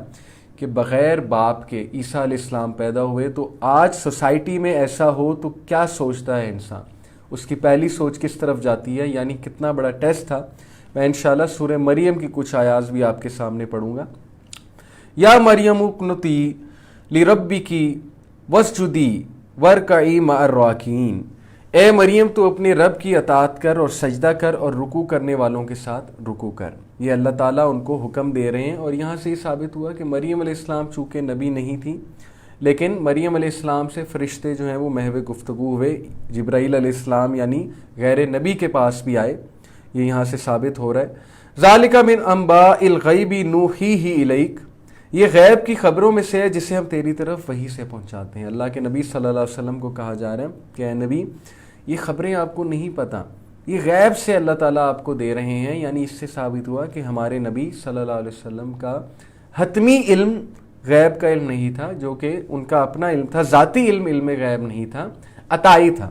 کہ بغیر باپ کے عیسیٰ علیہ السلام پیدا ہوئے۔ تو آج سوسائٹی میں ایسا ہو تو کیا سوچتا ہے انسان، اس کی پہلی سوچ کس طرف جاتی ہے؟ یعنی کتنا بڑا ٹیسٹ تھا۔ میں انشاءاللہ سورہ مریم کی کچھ آیات بھی آپ کے سامنے پڑھوں گا۔ یا مریم اقنتی لربکی واسجدی وارکعی مع الراکعین، اے مریم تو اپنے رب کی اطاعت کر اور سجدہ کر اور رکوع کرنے والوں کے ساتھ رکوع کر۔ یہ اللہ تعالیٰ ان کو حکم دے رہے ہیں، اور یہاں سے یہ ثابت ہوا کہ مریم علیہ السلام چونکہ نبی نہیں تھی، لیکن مریم علیہ السلام سے فرشتے جو ہیں وہ محو گفتگو ہوئے، جبرائیل علیہ السلام یعنی غیر نبی کے پاس بھی آئے، یہ یہاں سے ثابت ہو رہا ہے۔ ذالک من انباء الغیب نوحیہ الیک، یہ غیب کی خبروں میں سے ہے جسے ہم تیری طرف وحی سے پہنچاتے ہیں۔ اللہ کے نبی صلی اللہ علیہ وسلم کو کہا جا رہا ہے کہ اے نبی یہ خبریں آپ کو نہیں پتہ، یہ غیب سے اللہ تعالیٰ آپ کو دے رہے ہیں۔ یعنی اس سے ثابت ہوا کہ ہمارے نبی صلی اللہ علیہ وسلم کا حتمی علم غیب کا علم نہیں تھا، جو کہ ان کا اپنا علم تھا، ذاتی علم، علم غیب نہیں تھا، عطائی تھا۔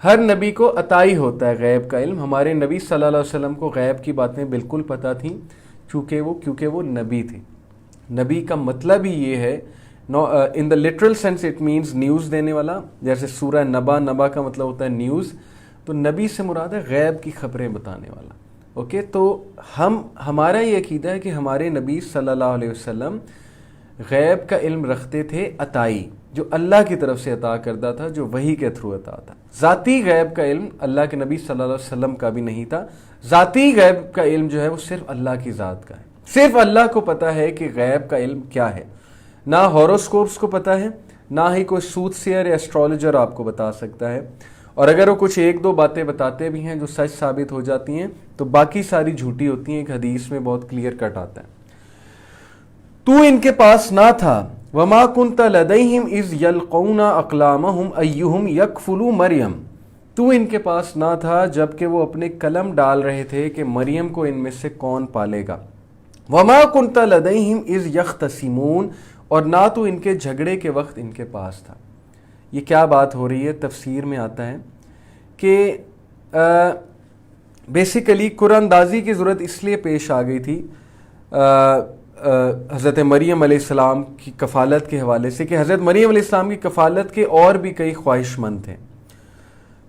ہر نبی کو عطائی ہوتا ہے غیب کا علم۔ ہمارے نبی صلی اللہ علیہ وسلم کو غیب کی باتیں بالکل پتہ تھیں، کیونکہ وہ نبی تھے۔ نبی کا مطلب ہی یہ ہے، in the literal sense it means news دینے والا، جیسے سورہ نبا کا مطلب ہوتا ہے نیوز، تو نبی سے مراد ہے غیب کی خبریں بتانے والا۔ اوکے، تو ہمارا یہ عقیدہ ہے کہ ہمارے نبی صلی اللہ علیہ وسلم غیب کا علم رکھتے تھے عطائی، جو اللہ کی طرف سے عطا کردہ تھا، جو وحی کے تھرو عطا تھا۔ ذاتی غیب کا علم اللہ کے نبی صلی اللہ علیہ وسلم کا بھی نہیں تھا۔ ذاتی غیب کا علم جو ہے وہ صرف اللہ کی ذات کا ہے، صرف اللہ کو پتہ ہے کہ غیب کا علم کیا ہے۔ نہ ہوروسکوپس کو پتہ ہے، نہ ہی کوئی سوت سیئر یا اسٹرالوجر آپ کو بتا سکتا ہے، اور اگر وہ کچھ ایک دو باتیں بتاتے بھی ہیں جو سچ ثابت ہو جاتی ہیں تو باقی ساری جھوٹی ہوتی ہیں۔ ایک حدیث میں بہت کلیئر کٹ آتا ہے، تو ان کے پاس نہ تھا، وما کنت لدیہم اذ یلقون اقلامہم ایہم یکفل مریم، تو ان کے پاس نہ تھا جبکہ وہ اپنے قلم ڈال رہے تھے کہ مریم کو ان میں سے کون پالے گا۔ وما کنت لدیہم اذ یختصمون، اور نہ تو ان کے جھگڑے کے وقت ان کے پاس تھا۔ یہ کیا بات ہو رہی ہے؟ تفسیر میں آتا ہے کہ بیسیکلی قرآن اندازی کی ضرورت اس لیے پیش آ گئی تھی حضرت مریم علیہ السلام کی کفالت کے حوالے سے، کہ حضرت مریم علیہ السلام کی کفالت کے اور بھی کئی خواہش مند تھے۔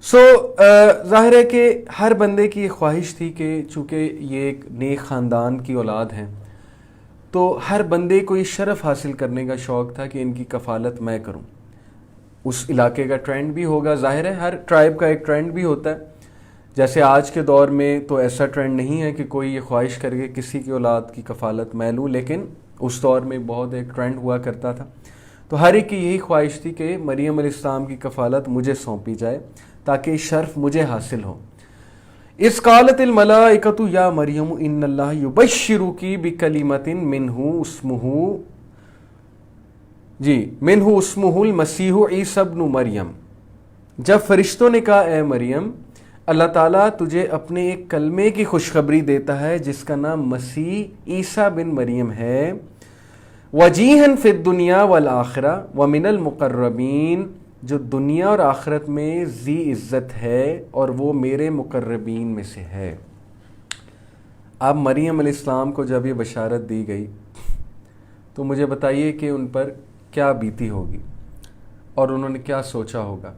ظاہر ہے کہ ہر بندے کی یہ خواہش تھی کہ چونکہ یہ ایک نیک خاندان کی اولاد ہیں، تو ہر بندے کو یہ شرف حاصل کرنے کا شوق تھا کہ ان کی کفالت میں کروں۔ اس علاقے کا ٹرینڈ بھی ہوگا، ظاہر ہے ہر ٹرائب کا ایک ٹرینڈ بھی ہوتا ہے۔ جیسے آج کے دور میں تو ایسا ٹرینڈ نہیں ہے کہ کوئی یہ خواہش کر کے کسی کی اولاد کی کفالت میں لوں، لیکن اس دور میں بہت ایک ٹرینڈ ہوا کرتا تھا۔ تو ہر ایک کی یہی خواہش تھی کہ مریم علیہ السلام کی کفالت مجھے سونپی جائے تاکہ شرف مجھے حاصل ہو۔ اذ قالت الملائکۃ یا مریم ان اللہ یبشرک بکلمۃ منہ اسمہ المسیح عیسی ابن مریم، جب فرشتوں نے کہا اے مریم اللہ تعالیٰ تجھے اپنے ایک کلمے کی خوشخبری دیتا ہے جس کا نام مسیح عیسیٰ بن مریم ہے، وجیہا فی الدنیا والآخرہ ومن المقربین، جو دنیا اور آخرت میں ذی عزت ہے اور وہ میرے مقربین میں سے ہے۔ اب مریم علیہ السلام کو جب یہ بشارت دی گئی تو مجھے بتائیے کہ ان پر کیا بیتی ہوگی اور انہوں نے کیا سوچا ہوگا۔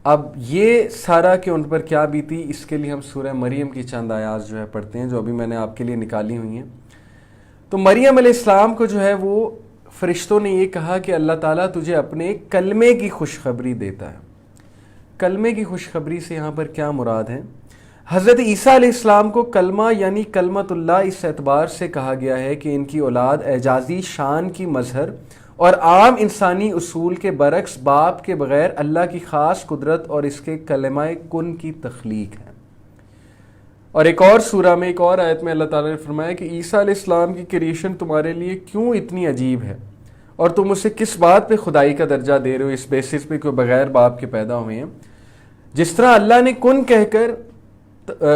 اب یہ سارا کہ ان پر کیا بیتی، اس کے لیے ہم سورہ مریم کی چند آیات جو ہے پڑھتے ہیں، جو ابھی میں نے آپ کے لیے نکالی ہوئی ہیں۔ تو مریم علیہ السلام کو جو ہے وہ فرشتوں نے یہ کہا کہ اللہ تعالیٰ تجھے اپنے کلمے کی خوشخبری دیتا ہے۔ کلمے کی خوشخبری سے یہاں پر کیا مراد ہے؟ حضرت عیسیٰ علیہ السلام کو کلمہ یعنی کلمت اللہ اس اعتبار سے کہا گیا ہے کہ ان کی اولاد اعجازی شان کی مظہر اور عام انسانی اصول کے برعکس باپ کے بغیر اللہ کی خاص قدرت اور اس کے کلمہ کن کی تخلیق ہے۔ اور ایک اور سورہ میں ایک اور آیت میں اللہ تعالیٰ نے فرمایا کہ عیسیٰ علیہ السلام کی کریشن تمہارے لیے کیوں اتنی عجیب ہے اور تم اسے کس بات پہ خدائی کا درجہ دے رہے ہو، اس بیسس پہ کہ بغیر باپ کے پیدا ہوئے ہیں۔ جس طرح اللہ نے کن کہہ کر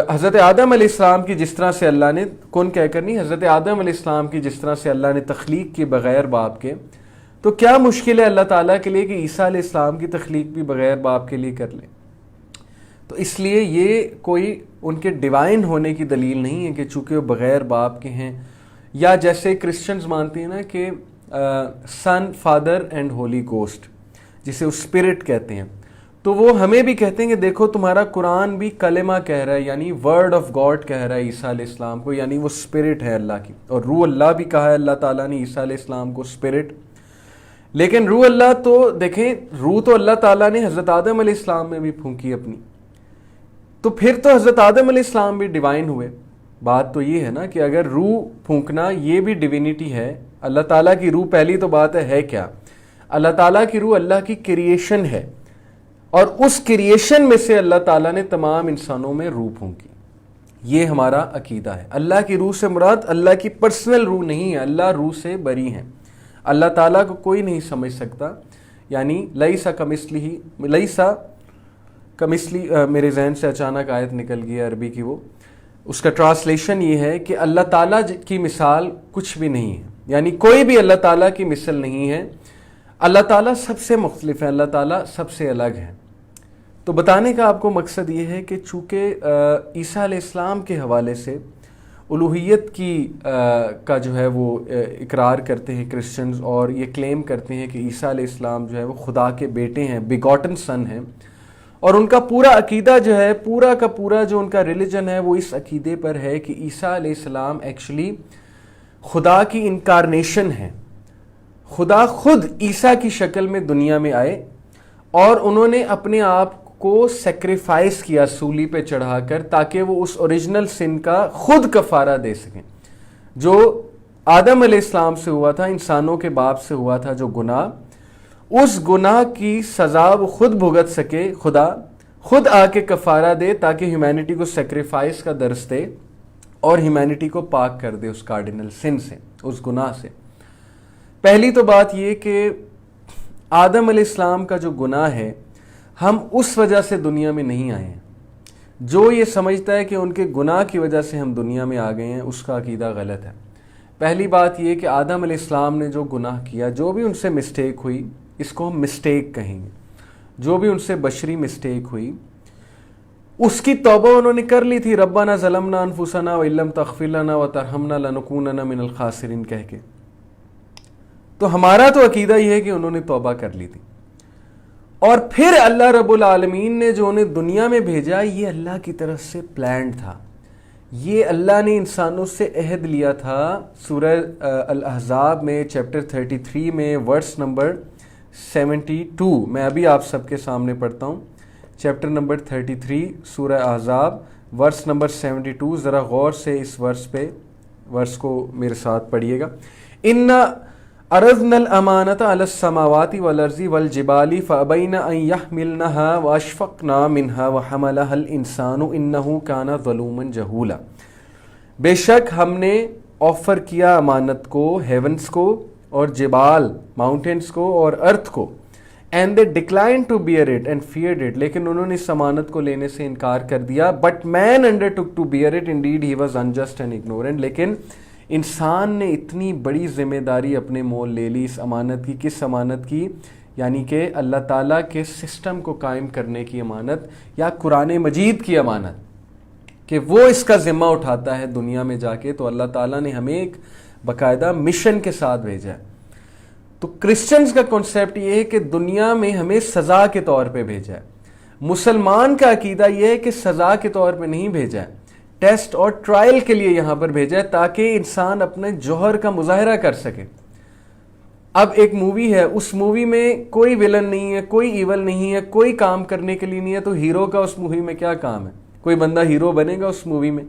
حضرت آدم علیہ السلام کی جس طرح سے اللہ نے کن کہہ کر نہیں، حضرت آدم علیہ السلام کی جس طرح سے اللہ نے تخلیق کی بغیر باپ کے، تو کیا مشکل ہے اللہ تعالیٰ کے لیے کہ عیسیٰ علیہ السلام کی تخلیق بھی بغیر باپ کے لیے کر لیں۔ تو اس لیے یہ کوئی ان کے ڈیوائن ہونے کی دلیل نہیں ہے کہ چونکہ وہ بغیر باپ کے ہیں، یا جیسے کرسچنز مانتے ہیں نا کہ سن، فادر اینڈ ہولی گوسٹ، جسے وہ اسپرٹ کہتے ہیں، تو وہ ہمیں بھی کہتے ہیں کہ دیکھو تمہارا قرآن بھی کلمہ کہہ رہا ہے، یعنی ورڈ آف گاڈ کہہ رہا ہے عیسیٰ علیہ السلام کو، یعنی وہ اسپرٹ ہے اللہ کی، اور روح اللہ بھی کہا ہے اللہ تعالیٰ نے عیسیٰ علیہ السلام کو اسپرٹ۔ لیکن روح اللہ تو دیکھیں، روح تو اللہ تعالیٰ نے حضرت آدم علیہ السلام میں بھی پھونکی اپنی، تو پھر تو حضرت آدم علیہ السلام بھی ڈیوائن ہوئے۔ بات تو یہ ہے نا کہ اگر روح پھونکنا یہ بھی ڈیوینٹی ہے، اللہ تعالیٰ کی روح، پہلی تو بات ہے کیا؟ اللہ تعالیٰ کی روح اللہ کی کریشن ہے، اور اس کریشن میں سے اللہ تعالیٰ نے تمام انسانوں میں روح پھونکی۔ یہ ہمارا عقیدہ ہے۔ اللہ کی روح سے مراد اللہ کی پرسنل روح نہیں ہے، اللہ روح سے بری ہیں، اللہ تعالیٰ کو کوئی نہیں سمجھ سکتا، یعنی لیسا کمثلی میرے ذہن سے اچانک آیت نکل گئی عربی کی، وہ اس کا ٹرانسلیشن یہ ہے کہ اللہ تعالیٰ کی مثال کچھ بھی نہیں ہے، یعنی کوئی بھی اللہ تعالیٰ کی مثل نہیں ہے، اللہ تعالیٰ سب سے مختلف ہے، اللہ تعالیٰ سب سے الگ ہے۔ تو بتانے کا آپ کو مقصد یہ ہے کہ چونکہ عیسیٰ علیہ السلام کے حوالے سے الوہیت کا جو ہے وہ اقرار کرتے ہیں کرسچنز، اور یہ کلیم کرتے ہیں کہ عیسیٰ علیہ السلام جو ہے وہ خدا کے بیٹے ہیں، بیگاٹن سن ہیں، اور ان کا پورا عقیدہ جو ہے، پورا کا پورا جو ان کا ریلیجن ہے، وہ اس عقیدے پر ہے کہ عیسیٰ علیہ السلام ایکچولی خدا کی انکارنیشن ہے، خدا خود عیسیٰ کی شکل میں دنیا میں آئے، اور انہوں نے اپنے آپ کو سیکریفائس کیا سولی پہ چڑھا کر، تاکہ وہ اس اوریجنل سن کا خود کفارہ دے سکیں، جو آدم علیہ السلام سے ہوا تھا، انسانوں کے باپ سے ہوا تھا جو گناہ، اس گناہ کی سزا وہ خود بھگت سکے، خدا خود آ کے کفارہ دے، تاکہ ہیومینٹی کو سیکریفائس کا درس دے اور ہیومینٹی کو پاک کر دے اس کارڈینل سن سے، اس گناہ سے۔ پہلی تو بات یہ کہ آدم علیہ السلام کا جو گناہ ہے، ہم اس وجہ سے دنیا میں نہیں آئے ہیں۔ جو یہ سمجھتا ہے کہ ان کے گناہ کی وجہ سے ہم دنیا میں آ گئے ہیں، اس کا عقیدہ غلط ہے۔ پہلی بات یہ کہ آدم علیہ السلام نے جو گناہ کیا، جو بھی ان سے مسٹیک ہوئی، اس کو ہم مسٹیک کہیں گے، جو بھی ان سے بشری مسٹیک ہوئی، اس کی توبہ انہوں نے کر لی تھی، ربنا ظلمنا انفسنا وان لم تغفر لنا وترحمنا لنکونن من الخاسرین کہہ کے۔ تو ہمارا تو عقیدہ یہ ہے کہ انہوں نے توبہ کر لی تھی، اور پھر اللہ رب العالمین نے جو انہیں دنیا میں بھیجا، یہ اللہ کی طرف سے پلانڈ تھا، یہ اللہ نے انسانوں سے عہد لیا تھا۔ سورہ الاحزاب میں چیپٹر 33 میں ورس نمبر 72، میں ابھی آپ سب کے سامنے پڑھتا ہوں، چیپٹر نمبر 33 سورہ احزاب ورس نمبر 72، ذرا غور سے اس ورس کو میرے ساتھ پڑھیے گا۔ اِنَّا عَرَضْنَا الْأَمَانَةَ عَلَى السَّمَاوَاتِ وَالْأَرْضِ وَالْجِبَالِ فَأَبَيْنَ أَن يَحْمِلْنَهَا وَأَشْفَقْنَا مِنْهَا وَحَمَلَهَا الْإِنسَانُ إِنَّهُ كَانَ ظَلُومًا جَهُولًا۔ بے شک ہم نے آفر کیا امانت کو، ہیونز کو اور جبال، ماؤنٹینز کو اور ارتھ کو، and they declined to bear it and feared it، لیکن انہوں نے اس امانت کو لینے سے انکار کر دیا۔ but man undertook to bear it، indeed he was unjust and ignorant، لیکن انسان نے اتنی بڑی ذمہ داری اپنے مول لے لی اس امانت کی۔ کس امانت کی؟ یعنی کہ اللہ تعالیٰ کے سسٹم کو قائم کرنے کی امانت، یا قرآن مجید کی امانت، کہ وہ اس کا ذمہ اٹھاتا ہے دنیا میں جا کے۔ تو اللہ تعالیٰ نے ہمیں ایک باقاعدہ مشن کے ساتھ بھیجا ہے۔ تو کرسچنز کا کنسیپٹ یہ ہے کہ دنیا میں ہمیں سزا کے طور پہ بھیجا ہے۔ مسلمان کا عقیدہ یہ ہے کہ سزا کے طور پہ نہیں بھیجا ہے، ٹیسٹ اور ٹرائل کے لیے یہاں پر بھیجا ہے، تاکہ انسان اپنے جوہر کا مظاہرہ کر سکے۔ اب ایک مووی ہے، اس مووی میں کوئی ویلن نہیں ہے، کوئی ایول نہیں ہے، کوئی کام کرنے کے لیے نہیں ہے، تو ہیرو کا اس مووی میں کیا کام ہے؟ کوئی بندہ ہیرو بنے گا اس مووی میں؟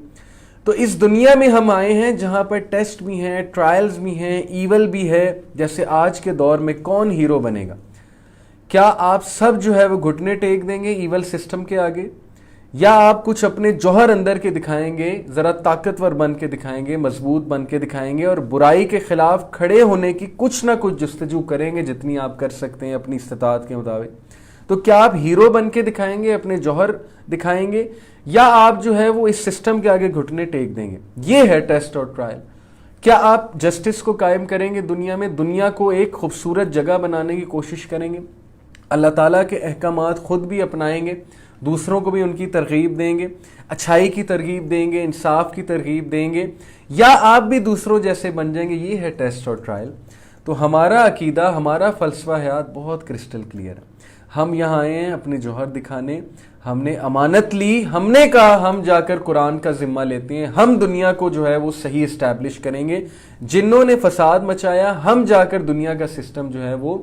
تو اس دنیا میں ہم آئے ہیں جہاں پر ٹیسٹ بھی ہیں، ٹرائلز بھی ہیں، ایول بھی ہے۔ جیسے آج کے دور میں کون ہیرو بنے گا؟ کیا آپ سب جو ہے وہ گھٹنے ٹیک دیں گے ایول سسٹم کے آگے، یا آپ کچھ اپنے جوہر اندر کے دکھائیں گے، ذرا طاقتور بن کے دکھائیں گے، مضبوط بن کے دکھائیں گے، اور برائی کے خلاف کھڑے ہونے کی کچھ نہ کچھ جستجو کریں گے جتنی آپ کر سکتے ہیں اپنی استطاعت کے مطابق؟ تو کیا آپ ہیرو بن کے دکھائیں گے، اپنے جوہر دکھائیں گے، یا آپ جو ہے وہ اس سسٹم کے آگے گھٹنے ٹیک دیں گے؟ یہ ہے ٹیسٹ اور ٹرائل۔ کیا آپ جسٹس کو قائم کریں گے دنیا میں، دنیا کو ایک خوبصورت جگہ بنانے کی کوشش کریں گے، اللہ تعالیٰ کے احکامات خود بھی اپنائیں گے، دوسروں کو بھی ان کی ترغیب دیں گے, اچھائی کی ترغیب دیں گے, انصاف کی ترغیب دیں گے, یا آپ بھی دوسروں جیسے بن جائیں گے. یہ ہے ٹیسٹ اور ٹرائل. تو ہمارا عقیدہ, ہمارا فلسفہ حیات بہت کرسٹل کلیئر ہے. ہم یہاں آئے ہیں اپنے جوہر دکھانے. ہم نے امانت لی, ہم نے کہا ہم جا کر قرآن کا ذمہ لیتے ہیں, ہم دنیا کو جو ہے وہ صحیح اسٹیبلش کریں گے. جنہوں نے فساد مچایا, ہم جا کر دنیا کا سسٹم جو ہے وہ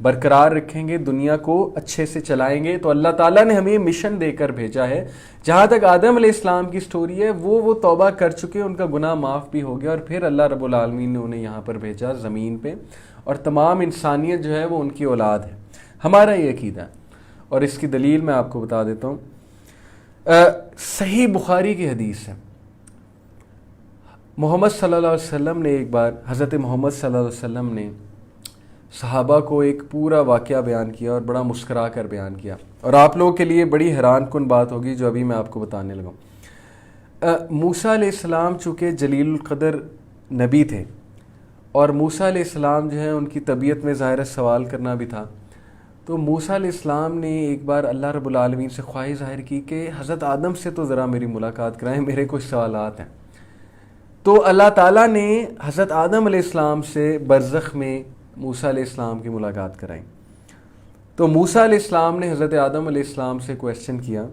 برقرار رکھیں گے, دنیا کو اچھے سے چلائیں گے. تو اللہ تعالیٰ نے ہمیں مشن دے کر بھیجا ہے. جہاں تک آدم علیہ السلام کی سٹوری ہے, وہ توبہ کر چکے, ان کا گناہ معاف بھی ہو گیا, اور پھر اللہ رب العالمین نے انہیں یہاں پر بھیجا زمین پہ, اور تمام انسانیت جو ہے وہ ان کی اولاد ہے. ہمارا یہ عقیدہ ہے. اور اس کی دلیل میں آپ کو بتا دیتا ہوں. صحیح بخاری کی حدیث ہے. محمد صلی اللہ علیہ وسلم نے ایک بار, حضرت محمد صلی اللہ علیہ وسلم نے صحابہ کو ایک پورا واقعہ بیان کیا, اور بڑا مسکرا کر بیان کیا, اور آپ لوگوں کے لیے بڑی حیران کن بات ہوگی جو ابھی میں آپ کو بتانے لگا ہوں. موسیٰ علیہ السلام چونکہ جلیل القدر نبی تھے, اور موسیٰ علیہ السلام جو ہے ان کی طبیعت میں ظاہر سوال کرنا بھی تھا, تو موسیٰ علیہ السلام نے ایک بار اللہ رب العالمین سے خواہش ظاہر کی کہ حضرت آدم سے تو ذرا میری ملاقات کرائیں, میرے کچھ سوالات ہیں. تو اللہ تعالیٰ نے حضرت آدم علیہ السلام سے برزخ میں موسیٰ علیہ السلام کی ملاقات کرائی. تو موسیٰ علیہ السلام نے حضرت آدم علیہ السلام سے کویسچن کیا.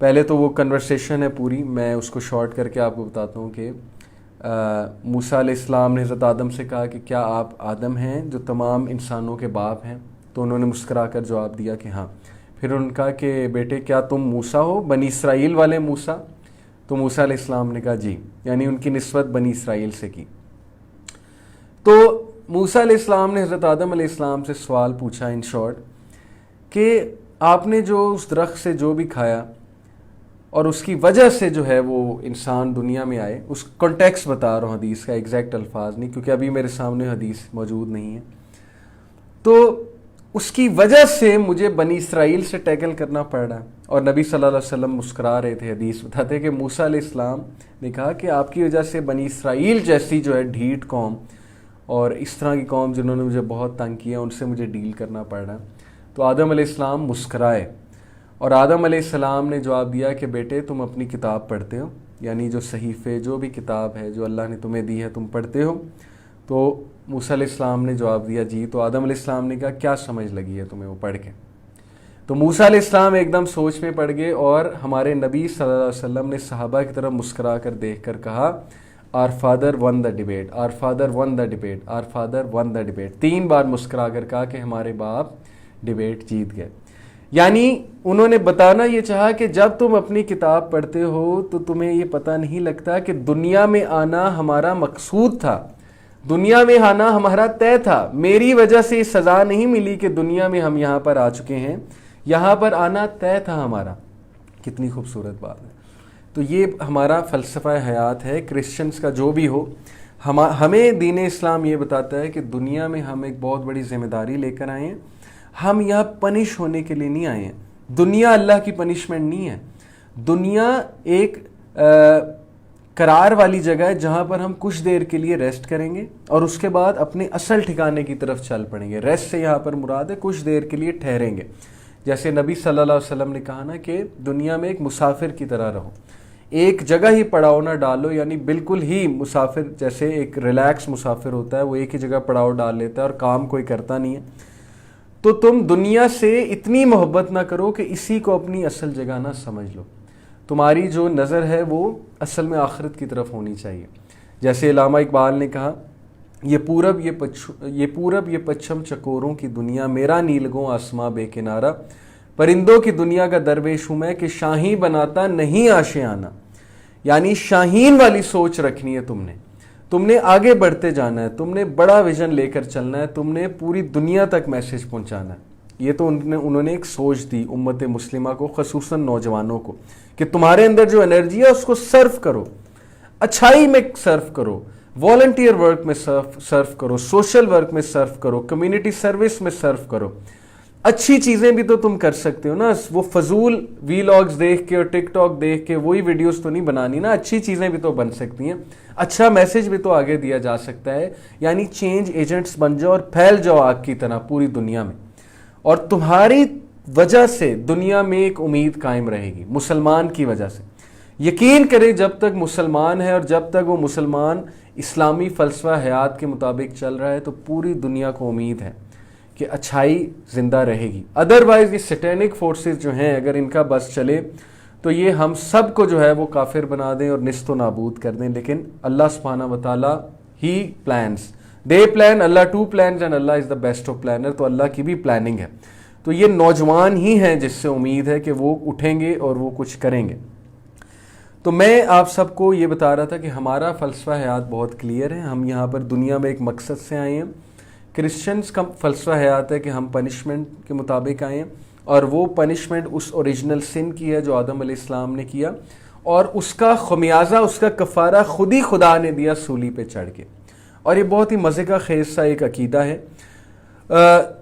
پہلے تو وہ کنورسیشن ہے پوری, میں اس کو شارٹ کر کے آپ کو بتاتا ہوں کہ موسیٰ علیہ السلام نے حضرت آدم سے کہا کہ کیا آپ آدم ہیں جو تمام انسانوں کے باپ ہیں؟ تو انہوں نے مسکرا کر جواب دیا کہ ہاں. پھر ان کا کہ بیٹے کیا تم موسیٰ ہو, بنی اسرائیل والے موسیٰ؟ تو موسیٰ علیہ السلام نے کہا جی, یعنی ان کی نسبت بنی اسرائیل سے کی. تو موسیٰ علیہ السلام نے حضرت آدم علیہ السلام سے سوال پوچھا ان شارٹ کہ آپ نے جو اس درخت سے جو بھی کھایا اور اس کی وجہ سے جو ہے وہ انسان دنیا میں آئے, اس کانٹیکسٹ بتا رہا ہوں حدیث کا, ایگزیکٹ الفاظ نہیں کیونکہ ابھی میرے سامنے حدیث موجود نہیں ہے. تو اس کی وجہ سے مجھے بنی اسرائیل سے ٹیکل کرنا پڑ رہا ہے. اور نبی صلی اللہ علیہ وسلم مسکرا رہے تھے, حدیث بتاتے کہ موسیٰ علیہ السلام نے کہا کہ آپ کی وجہ سے بنی اسرائیل جیسی جو ہے ڈھیٹ قوم اور اس طرح کی قوم جنہوں نے مجھے بہت تنگ کیا, ان سے مجھے ڈیل کرنا پڑ رہا ہے. تو آدم علیہ السلام مسکرائے, اور آدم علیہ السلام نے جواب دیا کہ بیٹے تم اپنی کتاب پڑھتے ہو, یعنی جو صحیفے جو بھی کتاب ہے جو اللہ نے تمہیں دی ہے تم پڑھتے ہو؟ تو موسیٰ علیہ السلام نے جواب دیا جی. تو آدم علیہ السلام نے کہا کیا سمجھ لگی ہے تمہیں وہ پڑھ کے؟ تو موسیٰ علیہ السلام ایک دم سوچ میں پڑ گئے, اور ہمارے نبی صلی اللہ علیہ وسلم نے صحابہ کی طرف مسکرا کر دیکھ کر کہا our father won the debate, our father won the debate, our father won the debate. 3 بار مسکرا کر کہا کہ ہمارے باپ ڈیبیٹ جیت گئے. یعنی انہوں نے بتانا یہ چاہا کہ جب تم اپنی کتاب پڑھتے ہو تو تمہیں یہ پتہ نہیں لگتا کہ دنیا میں آنا ہمارا مقصود تھا, دنیا میں آنا ہمارا طے تھا. میری وجہ سے یہ سزا نہیں ملی کہ دنیا میں ہم یہاں پر آ چکے ہیں, یہاں پر آنا طے تھا ہمارا. کتنی خوبصورت بات ہے. تو یہ ہمارا فلسفہ حیات ہے. کرسچنز کا جو بھی ہو, ہمیں دین اسلام یہ بتاتا ہے کہ دنیا میں ہم ایک بہت بڑی ذمہ داری لے کر آئے ہیں. ہم یہاں پنش ہونے کے لیے نہیں آئے ہیں. دنیا اللہ کی پنشمنٹ نہیں ہے. دنیا ایک قرار والی جگہ ہے جہاں پر ہم کچھ دیر کے لیے ریسٹ کریں گے, اور اس کے بعد اپنے اصل ٹھکانے کی طرف چل پڑیں گے. ریسٹ سے یہاں پر مراد ہے کچھ دیر کے لیے ٹھہریں گے. جیسے نبی صلی اللہ علیہ وسلم نے کہا نا کہ دنیا میں ایک مسافر کی طرح رہو, ایک جگہ ہی پڑاؤ نہ ڈالو. یعنی بالکل ہی مسافر جیسے ایک ریلیکس مسافر ہوتا ہے, وہ ایک ہی جگہ پڑاؤ ڈال لیتا ہے اور کام کوئی کرتا نہیں ہے. تو تم دنیا سے اتنی محبت نہ کرو کہ اسی کو اپنی اصل جگہ نہ سمجھ لو. تمہاری جو نظر ہے وہ اصل میں آخرت کی طرف ہونی چاہیے. جیسے علامہ اقبال نے کہا, یہ پورب یہ پچھم چکوروں کی دنیا, میرا نیلگوں آسماں بے کنارہ. پرندوں کی دنیا کا درویش ہوں میں کہ شاہین بناتا نہیں آشیانہ. یعنی شاہین والی سوچ رکھنی ہے تم نے آگے بڑھتے جانا ہے, تم نے بڑا ویژن لے کر چلنا ہے, تم نے پوری دنیا تک میسج پہنچانا ہے. یہ تو انہوں نے ایک سوچ دی امت مسلمہ کو, خصوصاً نوجوانوں کو, کہ تمہارے اندر جو انرجی ہے اس کو سرو کرو, اچھائی میں سرو کرو, والنٹیئر ورک میں سرو کرو, سوشل ورک میں سرو کرو, کمیونٹی سروس میں سرو کرو. اچھی چیزیں بھی تو تم کر سکتے ہو نا. وہ فضول وی لاگز دیکھ کے اور ٹک ٹاک دیکھ کے وہی ویڈیوز تو نہیں بنانی نا. اچھی چیزیں بھی تو بن سکتی ہیں, اچھا میسج بھی تو آگے دیا جا سکتا ہے. یعنی چینج ایجنٹس بن جاؤ اور پھیل جاؤ آگ کی طرح پوری دنیا میں. اور تمہاری وجہ سے دنیا میں ایک امید قائم رہے گی، مسلمان کی وجہ سے۔ یقین کریں جب تک مسلمان ہے اور جب تک وہ مسلمان اسلامی فلسفہ حیات کے مطابق چل رہا ہے تو پوری دنیا کو امید ہے کہ اچھائی زندہ رہے گی۔ ادروائز یہ سیٹینک فورسز جو ہیں اگر ان کا بس چلے تو یہ ہم سب کو جو ہے وہ کافر بنا دیں اور نیست و نابود کر دیں، لیکن اللہ سبحانہ و تعالیٰ ہی plans, they plan, Allah too plans and Allah is the best of planner, تو اللہ کی بھی پلاننگ ہے۔ تو یہ نوجوان ہی ہیں جس سے امید ہے کہ وہ اٹھیں گے اور وہ کچھ کریں گے۔ تو میں آپ سب کو یہ بتا رہا تھا کہ ہمارا فلسفہ حیات بہت کلیئر ہے، ہم یہاں پر دنیا میں ایک مقصد سے آئے ہیں۔ کرسچنز کا فلسفہ حیات ہے کہ ہم پنشمنٹ کے مطابق آئے ہیں، اور وہ پنشمنٹ اس اوریجنل سن کی ہے جو آدم علیہ السلام نے کیا، اور اس کا خمیازہ، اس کا کفارہ خود ہی خدا نے دیا سولی پہ چڑھ کے۔ اور یہ بہت ہی مزے کا خیز سا ایک عقیدہ ہے،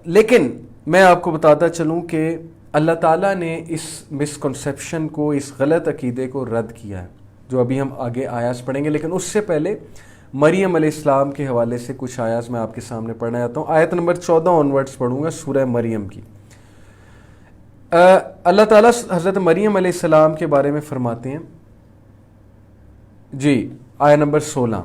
لیکن میں آپ کو بتاتا چلوں کہ اللہ تعالیٰ نے اس مسکنسیپشن کو، اس غلط عقیدے کو رد کیا ہے، جو ابھی ہم آگے آیاز پڑھیں گے۔ لیکن اس سے پہلے مریم علیہ السلام کے حوالے سے کچھ آیاز میں آپ کے سامنے پڑھنا چاہتا ہوں۔ آیت نمبر 14 آنورڈز پڑھوں گا سورہ مریم کی۔ اللہ تعالیٰ حضرت مریم علیہ السلام کے بارے میں فرماتے ہیں جی، آیت number 16،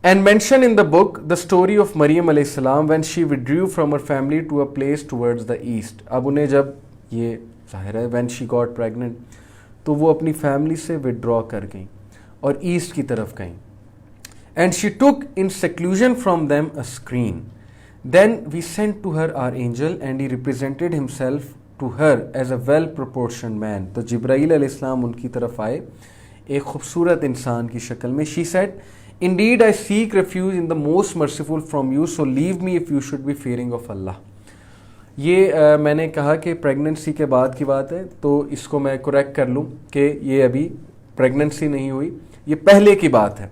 And mention in the book the story of Maryam علیہ السلام when she withdrew from her family to a place towards the east۔ اب انہیں جب یہ ظاہر ہے when she got pregnant تو وہ اپنی فیملی سے withdraw کر گئیں اور ایسٹ کی طرف گئیں۔ And she took in seclusion from them a screen. Then we sent to her our angel and he represented himself to her as a well proportioned man۔ تو جبرائیل علیہ السلام ان کی طرف آئے ایک خوبصورت انسان کی شکل میں۔ She said, Indeed, I seek refuge in the most merciful from you, so leave me if you should be fearing of Allah۔ یہ میں نے کہا کہ پریگننسی کے بعد کی بات ہے، تو اس کو میں کریکٹ کر لوں کہ یہ ابھی پریگننسی نہیں ہوئی، یہ پہلے کی بات ہے۔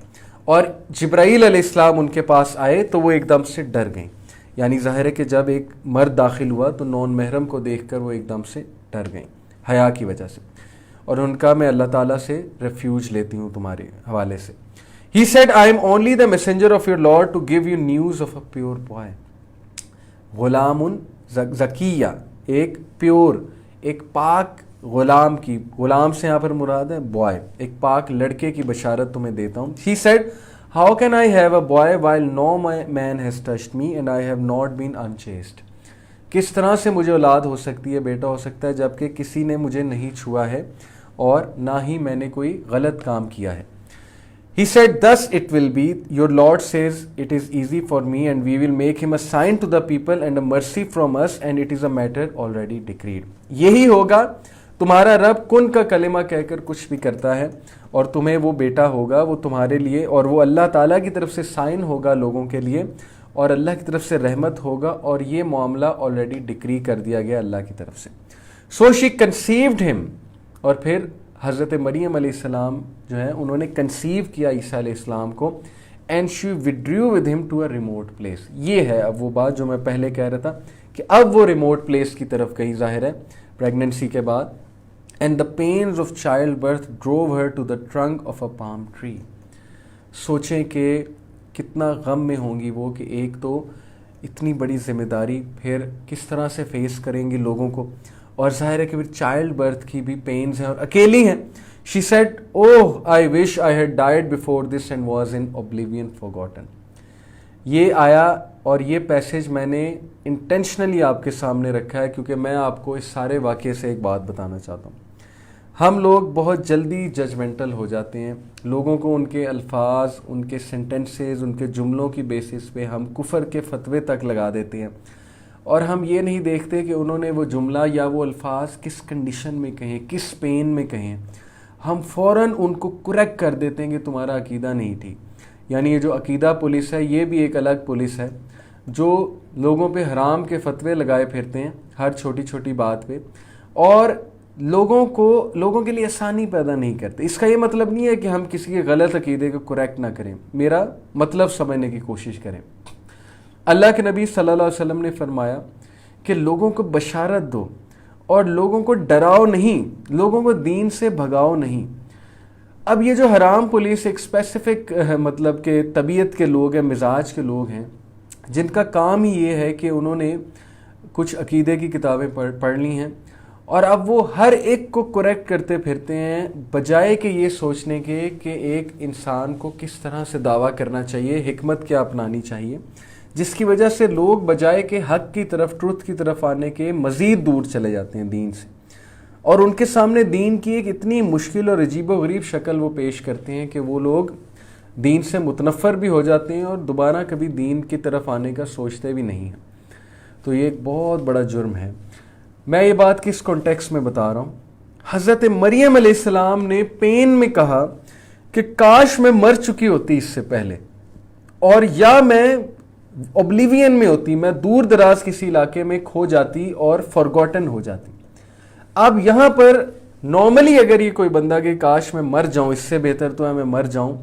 اور جبرائیل علیہ السلام ان کے پاس آئے تو وہ ایک دم سے ڈر گئیں، یعنی ظاہر ہے کہ جب ایک مرد داخل ہوا تو نون محرم کو دیکھ کر وہ ایک دم سے ڈر گئیں حیا کی وجہ سے، اور ان کا میں اللہ تعالیٰ سے ریفیوج لیتی ہوں تمہارے حوالے سے۔ He said, I am only the messenger of your Lord to give you news of a pure boy۔ Ghulam زکیہ، ایک پیور، ایک پاک غلام کی، غلام سے یہاں پر مراد ہے بوائے، ایک پاک لڑکے کی بشارت تمہیں دیتا ہوں۔ He said, How can I have a boy while no man has touched me and I have not been unchaste؟ کس طرح سے مجھے اولاد ہو سکتی ہے، بیٹا ہو سکتا ہے، جبکہ کسی نے مجھے نہیں چھوا ہے اور نہ ہی میں نے کوئی غلط کام کیا ہے۔ He said, Thus it will be, your Lord says, it is easy for me and we will make him a sign to the people and a mercy from us and it is a matter already decreed۔ یہی ہوگا، تمہارا رب کن کا کلمہ کہہ کر کچھ بھی کرتا ہے اور تمہیں وہ بیٹا ہوگا، وہ تمہارے لیے، اور وہ اللہ تعالیٰ کی طرف سے سائن ہوگا لوگوں کے لیے، اور اللہ کی طرف سے رحمت ہوگا، اور یہ معاملہ آلریڈی ڈکری کر دیا گیا اللہ کی طرف سے۔ So she conceived him، اور پھر حضرت مریم علیہ السلام جو ہے انہوں نے کنسیو کیا عیسیٰ علیہ السلام کو، and she withdrew with him to a remote place۔ یہ ہے اب وہ بات جو میں پہلے کہہ رہا تھا کہ اب وہ ریموٹ پلیس کی طرف گئی ظاہر ہے پریگننسی کے بعد۔ And the pains of child birth drove her to the trunk of a palm tree۔ سوچیں کہ کتنا غم میں ہوں گی وہ کہ ایک تو اتنی بڑی ذمہ داری، پھر کس طرح سے فیس کریں گی لوگوں کو، اور ظاہر ہے کہ پھر چائلڈ برتھ کی بھی پینز ہیں اور اکیلی ہیں۔ She said, Oh, I wish I had died before this and was in oblivion forgotten۔ یہ آیا اور یہ پیسیج میں نے انٹینشنلی آپ کے سامنے رکھا ہے کیونکہ میں آپ کو اس سارے واقعے سے ایک بات بتانا چاہتا ہوں۔ ہم لوگ بہت جلدی ججمنٹل ہو جاتے ہیں، لوگوں کو ان کے الفاظ، ان کے سینٹنسز، ان کے جملوں کی بیسس پہ ہم کفر کے فتوے تک لگا دیتے ہیں، اور ہم یہ نہیں دیکھتے کہ انہوں نے وہ جملہ یا وہ الفاظ کس کنڈیشن میں کہیں، کس پین میں کہیں، ہم فوراً ان کو کریکٹ کر دیتے ہیں کہ تمہارا عقیدہ نہیں ٹھیک۔ یعنی یہ جو عقیدہ پولیس ہے یہ بھی ایک الگ پولیس ہے جو لوگوں پہ حرام کے فتوے لگائے پھرتے ہیں ہر چھوٹی چھوٹی بات پہ، اور لوگوں کے لیے آسانی پیدا نہیں کرتے۔ اس کا یہ مطلب نہیں ہے کہ ہم کسی کے غلط عقیدے کو کریکٹ نہ کریں، میرا مطلب سمجھنے کی کوشش کریں۔ اللہ کے نبی صلی اللہ علیہ وسلم نے فرمایا کہ لوگوں کو بشارت دو اور لوگوں کو ڈراؤ نہیں، لوگوں کو دین سے بھگاؤ نہیں۔ اب یہ جو حرام پولیس ایک اسپیسیفک مطلب کہ طبیعت کے لوگ ہیں، مزاج کے لوگ ہیں، جن کا کام ہی یہ ہے کہ انہوں نے کچھ عقیدے کی کتابیں پڑھ لی ہیں، اور اب وہ ہر ایک کو کریکٹ کرتے پھرتے ہیں، بجائے کہ یہ سوچنے کے کہ ایک انسان کو کس طرح سے دعویٰ کرنا چاہیے، حکمت کیا اپنانی چاہیے، جس کی وجہ سے لوگ بجائے کہ حق کی طرف، ٹروتھ کی طرف آنے کے مزید دور چلے جاتے ہیں دین سے، اور ان کے سامنے دین کی ایک اتنی مشکل اور عجیب و غریب شکل وہ پیش کرتے ہیں کہ وہ لوگ دین سے متنفر بھی ہو جاتے ہیں اور دوبارہ کبھی دین کی طرف آنے کا سوچتے بھی نہیں ہیں۔ تو یہ ایک بہت بڑا جرم ہے۔ میں یہ بات کس کانٹیکسٹ میں بتا رہا ہوں؟ حضرت مریم علیہ السلام نے پین میں کہا کہ کاش میں مر چکی ہوتی اس سے پہلے، اور یا میں اوبلیوین میں ہوتی، میں دور دراز کسی علاقے میں کھو جاتی اور فارگوٹن ہو جاتی۔ اب یہاں پر نارملی اگر یہ کوئی بندہ کہ کاش میں مر جاؤں، اس سے بہتر تو ہے میں مر جاؤں،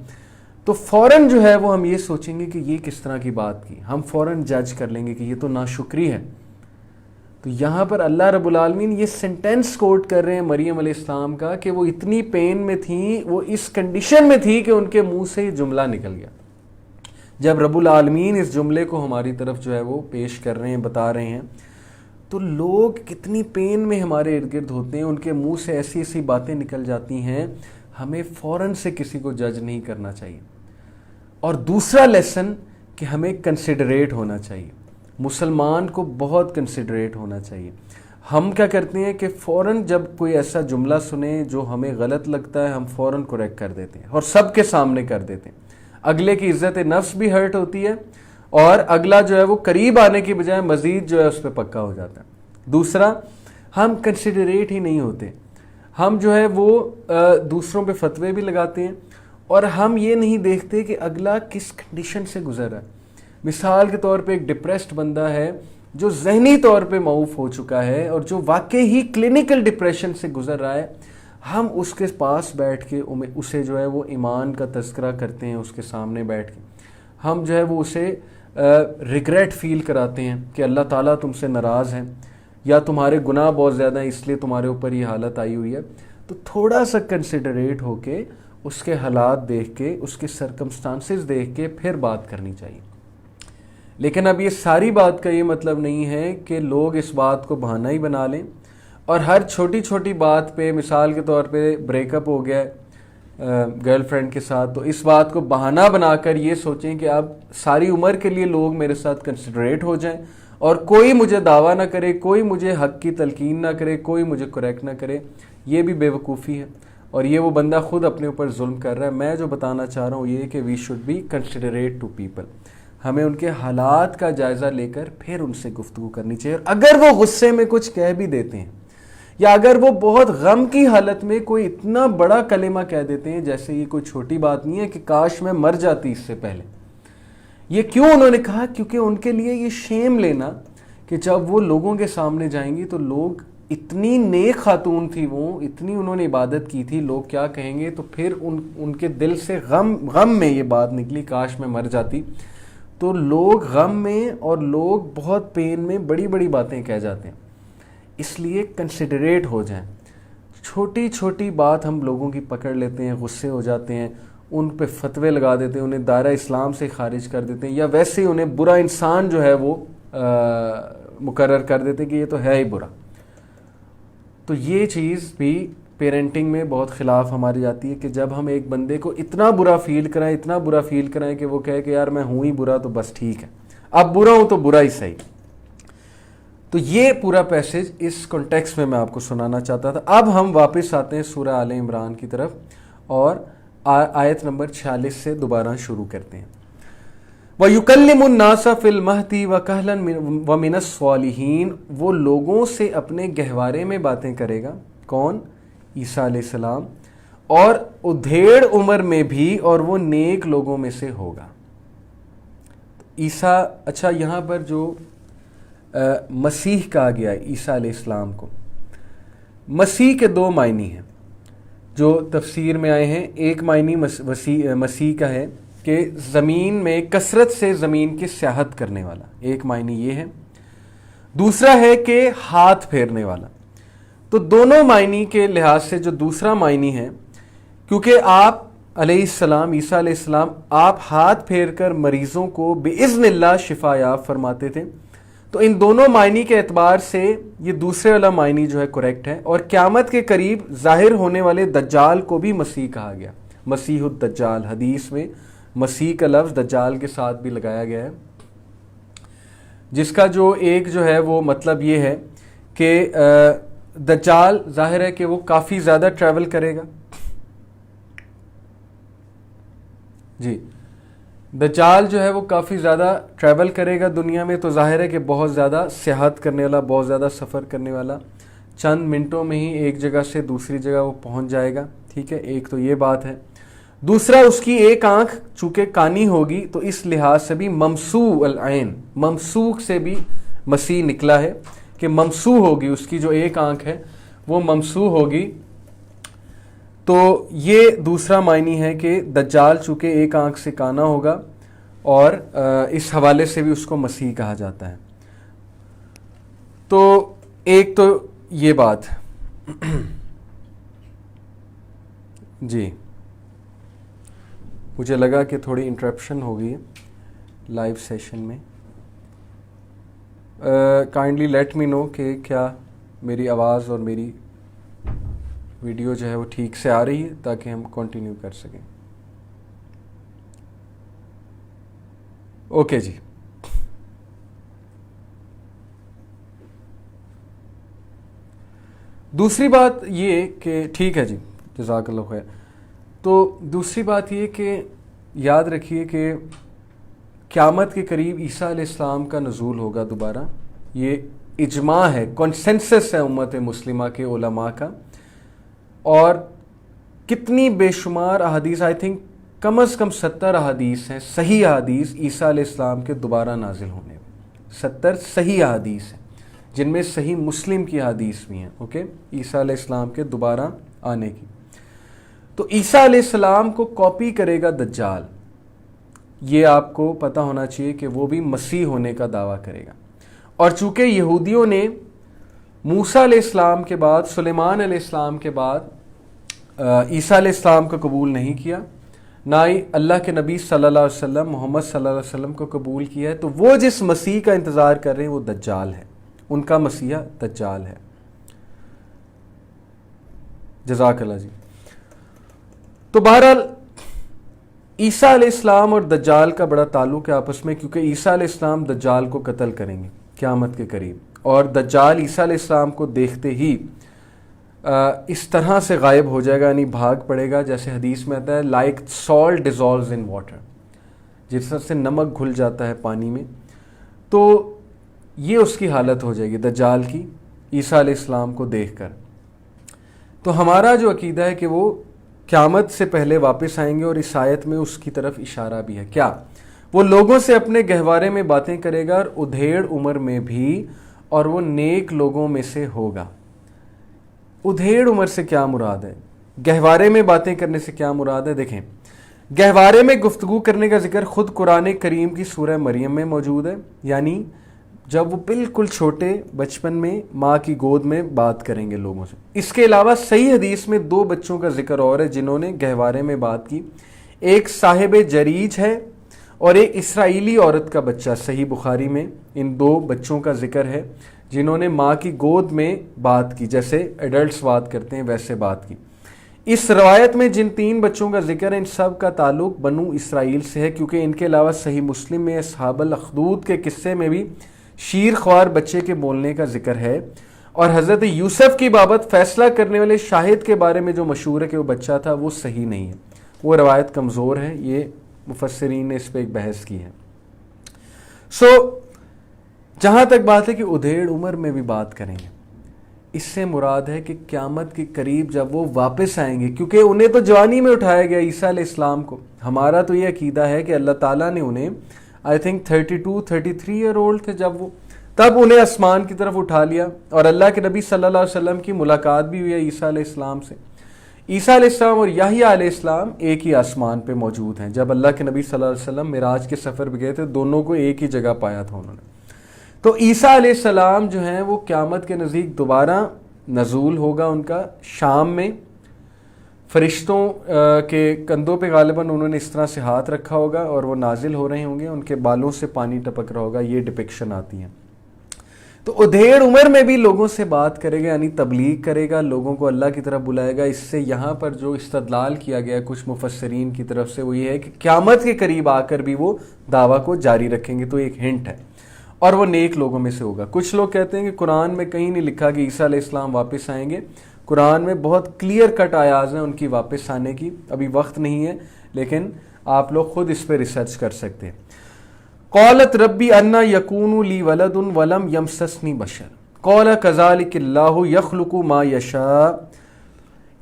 تو فوراً جو ہے وہ ہم یہ سوچیں گے کہ یہ کس طرح کی بات کی، ہم فوراً جج کر لیں گے کہ یہ تو ناشکری ہے۔ تو یہاں پر اللہ رب العالمین یہ سینٹینس کوٹ کر رہے ہیں مریم علیہ السلام کا کہ وہ اتنی پین میں تھیں، وہ اس کنڈیشن میں تھی کہ ان کے منہ سے یہ جملہ نکل گیا۔ جب رب العالمین اس جملے کو ہماری طرف جو ہے وہ پیش کر رہے ہیں، بتا رہے ہیں، تو لوگ کتنی پین میں ہمارے ارد گرد ہوتے ہیں، ان کے منہ سے ایسی ایسی باتیں نکل جاتی ہیں، ہمیں فوراً سے کسی کو جج نہیں کرنا چاہیے۔ اور دوسرا لیسن کہ ہمیں کنسیڈریٹ ہونا چاہیے، مسلمان کو بہت کنسیڈریٹ ہونا چاہیے۔ ہم کیا کرتے ہیں کہ فوراً جب کوئی ایسا جملہ سنیں جو ہمیں غلط لگتا ہے، ہم فوراً کریکٹ کر دیتے ہیں اور سب کے سامنے کر دیتے ہیں۔ اگلے کی عزت نفس بھی ہرٹ ہوتی ہے، اور اگلا جو ہے وہ قریب آنے کی بجائے مزید جو ہے اس پہ پکا ہو جاتا ہے۔ دوسرا، ہم کنسیڈریٹ ہی نہیں ہوتے، ہم جو ہے وہ دوسروں پہ فتوے بھی لگاتے ہیں، اور ہم یہ نہیں دیکھتے کہ اگلا کس کنڈیشن سے گزر رہا ہے۔ مثال کے طور پہ ایک ڈپریسڈ بندہ ہے جو ذہنی طور پہ معوف ہو چکا ہے اور جو واقعی ہی کلینکل ڈپریشن سے گزر رہا ہے، ہم اس کے پاس بیٹھ کے اسے جو ہے وہ ایمان کا تذکرہ کرتے ہیں، اس کے سامنے بیٹھ کے ہم جو ہے وہ اسے ریگریٹ فیل کراتے ہیں کہ اللہ تعالیٰ تم سے ناراض ہے، یا تمہارے گناہ بہت زیادہ ہیں اس لیے تمہارے اوپر یہ حالت آئی ہوئی ہے۔ تو تھوڑا سا کنسیڈریٹ ہو کے، اس کے حالات دیکھ کے، اس کے سرکمسٹانسز دیکھ کے پھر بات کرنی چاہیے۔ لیکن اب یہ ساری بات کا یہ مطلب نہیں ہے کہ لوگ اس بات کو بہانہ ہی بنا لیں، اور ہر چھوٹی چھوٹی بات پہ، مثال کے طور پہ بریک اپ ہو گیا گرل فرینڈ کے ساتھ، تو اس بات کو بہانہ بنا کر یہ سوچیں کہ اب ساری عمر کے لیے لوگ میرے ساتھ کنسیڈریٹ ہو جائیں اور کوئی مجھے دعویٰ نہ کرے، کوئی مجھے حق کی تلقین نہ کرے، کوئی مجھے کریکٹ نہ کرے۔ یہ بھی بے وقوفی ہے، اور یہ وہ بندہ خود اپنے اوپر ظلم کر رہا ہے۔ میں جو بتانا چاہ رہا ہوں یہ کہ we should be considerate to people, ہمیں ان کے حالات کا جائزہ لے کر پھر ان سے گفتگو کرنی چاہیے۔ اور اگر وہ غصے میں کچھ کہہ بھی دیتے ہیں، یا اگر وہ بہت غم کی حالت میں کوئی اتنا بڑا کلمہ کہہ دیتے ہیں، جیسے یہ کوئی چھوٹی بات نہیں ہے کہ کاش میں مر جاتی اس سے پہلے، یہ کیوں انہوں نے کہا؟ کیونکہ ان کے لیے یہ شیم لینا کہ جب وہ لوگوں کے سامنے جائیں گی تو لوگ، اتنی نیک خاتون تھی وہ، اتنی انہوں نے عبادت کی تھی، لوگ کیا کہیں گے، تو پھر ان کے دل سے غم میں یہ بات نکلی کاش میں مر جاتی۔ تو لوگ غم میں اور لوگ بہت پین میں بڑی بڑی باتیں کہہ جاتے ہیں، اس لیے کنسیڈریٹ ہو جائیں۔ چھوٹی چھوٹی بات ہم لوگوں کی پکڑ لیتے ہیں، غصے ہو جاتے ہیں، ان پہ فتوے لگا دیتے ہیں، انہیں دائرہ اسلام سے خارج کر دیتے ہیں، یا ویسے ہی انہیں برا انسان جو ہے وہ مقرر کر دیتے ہیں کہ یہ تو ہے ہی برا۔ تو یہ چیز بھی پیرنٹنگ میں بہت خلاف ہماری جاتی ہے کہ جب ہم ایک بندے کو اتنا برا فیل کرائیں کہ وہ کہے کہ یار میں ہوں ہی برا تو بس ٹھیک ہے، اب برا ہوں تو برا ہی صحیح۔ تو یہ پورا پیسج اس کانٹیکسٹ میں آپ کو سنانا چاہتا تھا۔ اب ہم واپس آتے ہیں سورہ آل عمران کی طرف، اور آیت نمبر 46 سے دوبارہ شروع کرتے ہیں۔ وَيُكَلِّمُ النَّاسَ فِي الْمَهْدِ وَكَهْلًا وَمِنَ الصَّالِحِينَ، وہ لوگوں سے اپنے گہوارے میں باتیں کرے گا۔ کون؟ عیسیٰ علیہ السلام، اور ادھیڑ عمر میں بھی، اور وہ نیک لوگوں میں سے ہوگا۔ عیسیٰ، اچھا یہاں پر جو مسیح کہا گیا ہے عیسیٰ علیہ السلام کو، مسیح کے دو معنی ہیں جو تفسیر میں آئے ہیں۔ ایک معنی مسیح کا ہے کہ زمین میں کثرت سے زمین کی سیاحت کرنے والا، ایک معنی یہ ہے۔ دوسرا ہے کہ ہاتھ پھیرنے والا۔ تو دونوں معنی کے لحاظ سے جو دوسرا معنی ہے، کیونکہ آپ علیہ السلام، عیسیٰ علیہ السلام، آپ ہاتھ پھیر کر مریضوں کو بِإِذْنِ اللہ شفا یاب فرماتے تھے، تو ان دونوں معنی کے اعتبار سے یہ دوسرے والا معنی جو ہے کریکٹ ہے. اور قیامت کے قریب ظاہر ہونے والے دجال کو بھی مسیح کہا گیا, مسیح الدجال. حدیث میں مسیح کا لفظ دجال کے ساتھ بھی لگایا گیا ہے, جس کا جو ایک جو ہے وہ مطلب یہ ہے کہ دجال ظاہر ہے کہ وہ کافی زیادہ ٹریول کرے گا. جی, دجال جو ہے وہ کافی زیادہ ٹریول کرے گا دنیا میں, تو ظاہر ہے کہ بہت زیادہ سیاحت کرنے والا, بہت زیادہ سفر کرنے والا, چند منٹوں میں ہی ایک جگہ سے دوسری جگہ وہ پہنچ جائے گا. ٹھیک ہے, ایک تو یہ بات ہے. دوسرا, اس کی ایک آنکھ چونکہ کانی ہوگی تو اس لحاظ سے بھی ممسوح العین, ممسوح سے بھی مسیح نکلا ہے کہ ممسوح ہوگی, اس کی جو ایک آنکھ ہے وہ ممسوح ہوگی. تو یہ دوسرا معنی ہے کہ دجال چونکہ ایک آنکھ سے کانا ہوگا, اور اس حوالے سے بھی اس کو مسیح کہا جاتا ہے. تو ایک تو یہ بات. جی, مجھے لگا کہ تھوڑی انٹرپشن ہو گئی ہے لائیو سیشن میں. کائنڈلی لیٹ می نو کہ کیا میری آواز اور میری ویڈیو جو ہے وہ ٹھیک سے آ رہی ہے تاکہ ہم کنٹینیو کر سکیں. اوکے جی. دوسری بات یہ کہ ٹھیک ہے جی, جزاک اللہ خیر. تو دوسری بات یہ کہ یاد رکھیے کہ قیامت کے قریب عیسیٰ علیہ السلام کا نزول ہوگا دوبارہ. یہ اجماع ہے, کنسنسس ہے امت مسلمہ کے علماء کا. اور کتنی بے شمار احادیث, آئی تھنک کم از کم 70 احادیث ہیں, صحیح احادیث عیسیٰ علیہ السلام کے دوبارہ نازل ہونے میں. 70 صحیح احادیث ہیں, جن میں صحیح مسلم کی احادیث بھی ہیں. اوکے, عیسیٰ علیہ السلام کے دوبارہ آنے کی. تو عیسیٰ علیہ السلام کو کاپی کرے گا دجال, یہ آپ کو پتہ ہونا چاہیے کہ وہ بھی مسیح ہونے کا دعویٰ کرے گا. اور چونکہ یہودیوں نے موسیٰ علیہ السلام کے بعد, سلیمان علیہ السلام کے بعد عیسیٰ علیہ السلام کو قبول نہیں کیا, نہ ہی اللہ کے نبی صلی اللہ علیہ وسلم محمد صلی اللہ علیہ وسلم کو قبول کیا ہے, تو وہ جس مسیح کا انتظار کر رہے ہیں وہ دجال ہے, ان کا مسیح دجال ہے. جزاک اللہ جی. تو بہرحال عیسیٰ علیہ السلام اور دجال کا بڑا تعلق ہے آپس میں, کیونکہ عیسیٰ علیہ السلام دجال کو قتل کریں گے قیامت کے قریب, اور دجال عیسیٰ علیہ السلام کو دیکھتے ہی اس طرح سے غائب ہو جائے گا, یعنی بھاگ پڑے گا, جیسے حدیث میں آتا ہے لائک سالٹ ڈیزالوز ان واٹر, جس طرح سے نمک گھل جاتا ہے پانی میں. تو یہ اس کی حالت ہو جائے گی دجال کی, عیسیٰ علیہ السلام کو دیکھ کر. تو ہمارا جو عقیدہ ہے کہ وہ قیامت سے پہلے واپس آئیں گے, اور اس آیت میں اس کی طرف اشارہ بھی ہے. کیا وہ لوگوں سے اپنے گہوارے میں باتیں کرے گا, اور ادھیڑ عمر میں بھی, اور وہ نیک لوگوں میں سے ہوگا. ادھیڑ عمر سے کیا مراد ہے, گہوارے میں باتیں کرنے سے کیا مراد ہے؟ دیکھیں, گہوارے میں گفتگو کرنے کا ذکر خود قرآن کریم کی سورہ مریم میں موجود ہے, یعنی جب وہ بالکل چھوٹے بچپن میں ماں کی گود میں بات کریں گے لوگوں سے. اس کے علاوہ صحیح حدیث میں 2 بچوں کا ذکر اور ہے جنہوں نے گہوارے میں بات کی. ایک صاحب جریج ہے اور ایک اسرائیلی عورت کا بچہ. صحیح بخاری میں ان 2 بچوں کا ذکر ہے جنہوں نے ماں کی گود میں بات کی, جیسے ایڈلٹس بات کرتے ہیں ویسے بات کی. اس روایت میں جن 3 بچوں کا ذکر ہے ان سب کا تعلق بنو اسرائیل سے ہے, کیونکہ ان کے علاوہ صحیح مسلم میں اصحاب الاخدود کے قصے میں بھی شیر خوار بچے کے بولنے کا ذکر ہے, اور حضرت یوسف کی بابت فیصلہ کرنے والے شاہد کے بارے میں جو مشہور ہے کہ وہ بچہ تھا, وہ صحیح نہیں ہے, وہ روایت کمزور ہے. یہ مفسرین نے اس پہ ایک بحث کی ہے. جہاں تک بات ہے کہ ادھیڑ عمر میں بھی بات کریں گے, اس سے مراد ہے کہ قیامت کے قریب جب وہ واپس آئیں گے, کیونکہ انہیں تو جوانی میں اٹھایا گیا عیسیٰ علیہ السلام کو. ہمارا تو یہ عقیدہ ہے کہ اللہ تعالیٰ نے انہیں آئی تھنک 32-33 ایئر اولڈ تھے جب وہ, تب انہیں آسمان کی طرف اٹھا لیا, اور اللہ کے نبی صلی اللہ علیہ وسلم کی ملاقات بھی ہوئی ہے عیسیٰ علیہ السلام سے. عیسیٰ علیہ السلام اور یحییٰ علیہ السلام ایک ہی آسمان پہ موجود ہیں. جب اللہ کے نبی صلی اللہ علیہ وسلم معراج کے سفر پہ گئے تھے, دونوں کو ایک ہی جگہ پایا تھا انہوں نے. تو عیسیٰ علیہ السلام جو ہیں وہ قیامت کے نزدیک دوبارہ نزول ہوگا ان کا شام میں, فرشتوں کے کندھوں پہ غالباً انہوں نے اس طرح سے ہاتھ رکھا ہوگا اور وہ نازل ہو رہے ہوں گے, ان کے بالوں سے پانی ٹپک رہا ہوگا. یہ ڈپکشن آتی ہیں. تو ادھیڑ عمر میں بھی لوگوں سے بات کرے گا، یعنی تبلیغ کرے گا، لوگوں کو اللہ کی طرف بلائے گا۔ اس سے یہاں پر جو استدلال کیا گیا کچھ مفسرین کی طرف سے وہ یہ ہے کہ قیامت کے قریب آ کر بھی وہ دعویٰ کو جاری رکھیں گے، تو ایک ہنٹ ہے، اور وہ نیک لوگوں میں سے ہوگا۔ کچھ لوگ کہتے ہیں کہ قرآن میں کہیں نہیں لکھا کہ عیسیٰ علیہ السلام واپس آئیں گے، قرآن میں بہت کلیئر کٹ آیات ہیں ان کی واپس آنے کی، ابھی وقت نہیں ہے لیکن آپ لوگ خود اس پہ ریسرچ کر سکتے ہیں۔ قالت ربی انا یکون لی ولد ولم یمسسنی بشر قال کذالک اللہ یخلق ما یشاء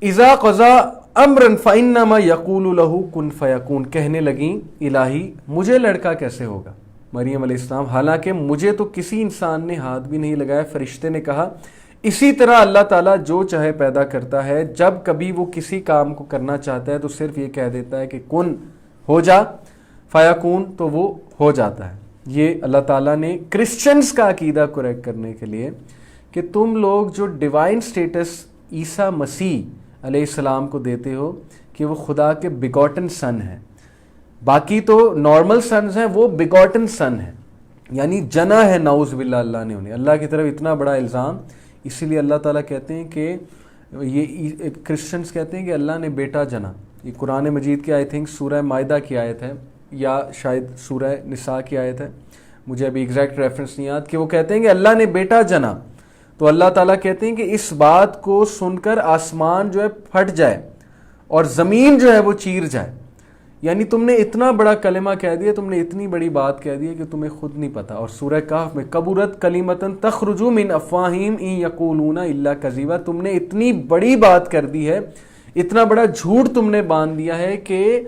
اذا قضى امرا فانما یقول له کن فیکون۔ کہنے لگیں الہی مجھے لڑکا کیسے ہوگا، مریم علیہ السلام، حالانکہ مجھے تو کسی انسان نے ہاتھ بھی نہیں لگایا۔ فرشتے نے کہا اسی طرح اللہ تعالیٰ جو چاہے پیدا کرتا ہے، جب کبھی وہ کسی کام کو کرنا چاہتا ہے تو صرف یہ کہہ دیتا ہے کہ کن ہو جا، فیکون، تو وہ ہو جاتا ہے۔ یہ اللہ تعالیٰ نے کرسچنز کا عقیدہ کریکٹ کرنے کے لیے کہ تم لوگ جو ڈیوائن سٹیٹس عیسیٰ مسیح علیہ السلام کو دیتے ہو کہ وہ خدا کے بیگوٹن سن ہیں، باقی تو نارمل سنز ہیں، وہ بیگوٹن سن ہیں، یعنی جنا ہے نعوذ باللہ اللہ نے انہیں۔ اللہ کی طرف اتنا بڑا الزام، اسی لیے اللہ تعالیٰ کہتے ہیں کہ یہ کرسچنز کہتے ہیں کہ اللہ نے بیٹا جنا۔ یہ قرآن مجید کی آئی تھنک سورہ مائدہ کی آیت ہے یا شاید سورہ نساء کی آیت ہے، مجھے ابھی ایگزیکٹ ریفرنس نہیں یاد، کہ وہ کہتے ہیں کہ اللہ نے بیٹا جنا، تو اللہ تعالیٰ کہتے ہیں کہ اس بات کو سن کر آسمان جو ہے پھٹ جائے اور زمین جو ہے وہ چیر جائے، یعنی تم نے اتنا بڑا کلمہ کہہ دیا، تم نے اتنی بڑی بات کہہ دی کہ تمہیں خود نہیں پتا۔ اور سورہ کہف میں کبرت کلمۃ تخرج من افواہہم ان یقولون الا کذبا، تم نے اتنی بڑی بات کر دی ہے، اتنا بڑا جھوٹ تم نے باندھ دیا ہے کہ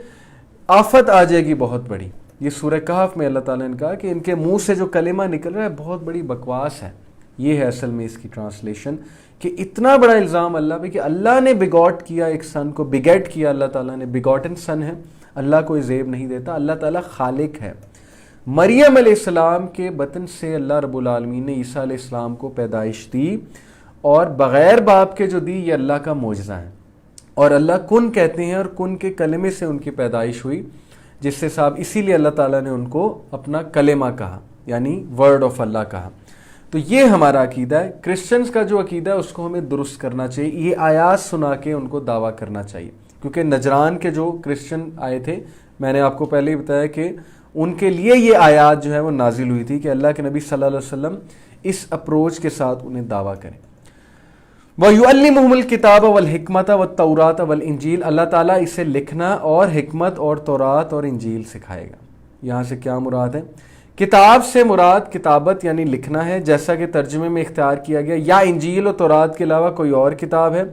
آفت آ جائے گی بہت بڑی۔ یہ سورہ کہف میں اللہ تعالیٰ نے کہا کہ ان کے منہ سے جو کلمہ نکل رہا ہے بہت بڑی بکواس ہے۔ یہ ہے اصل میں اس کی ٹرانسلیشن، کہ اتنا بڑا الزام اللہ پہ کہ اللہ نے بگاٹ کیا ایک سن کو، بگیٹ کیا اللہ تعالیٰ نے، بگاٹن سن ہے، اللہ کوئی زیب نہیں دیتا، اللہ تعالیٰ خالق ہے۔ مریم علیہ السلام کے بطن سے اللہ رب العالمین نے عیسیٰ علیہ السلام کو پیدائش دی، اور بغیر باپ کے جو دی یہ اللہ کا معجزہ ہے، اور اللہ کن کہتے ہیں اور کن کے کلمے سے ان کی پیدائش ہوئی، جس سے صاحب اسی لیے اللہ تعالیٰ نے ان کو اپنا کلمہ کہا، یعنی ورڈ آف اللہ کہا۔ تو یہ ہمارا عقیدہ ہے۔ کرسچنز کا جو عقیدہ ہے اس کو ہمیں درست کرنا چاہیے، یہ آیات سنا کے ان کو دعویٰ کرنا چاہیے، کیونکہ نجران کے جو کرسچن آئے تھے، میں نے آپ کو پہلے ہی بتایا کہ ان کے لیے یہ آیات جو ہے وہ نازل ہوئی تھی کہ اللہ کے نبی صلی اللہ علیہ وسلم اس اپروچ کے ساتھ انہیں دعویٰ کریں۔ وَيُعَلِّمُهُمُ الْكِتَابَ وَالْحِكْمَةَ وَالتَّوْرَاةَ وَالْإِنْجِيلَ، اللہ تعالیٰ اسے لکھنا اور حکمت اور تورات اور انجیل سکھائے گا۔ یہاں سے کیا مراد ہے؟ کتاب سے مراد کتابت یعنی لکھنا ہے، جیسا کہ ترجمے میں اختیار کیا گیا، یا انجیل و تورات کے علاوہ کوئی اور کتاب ہے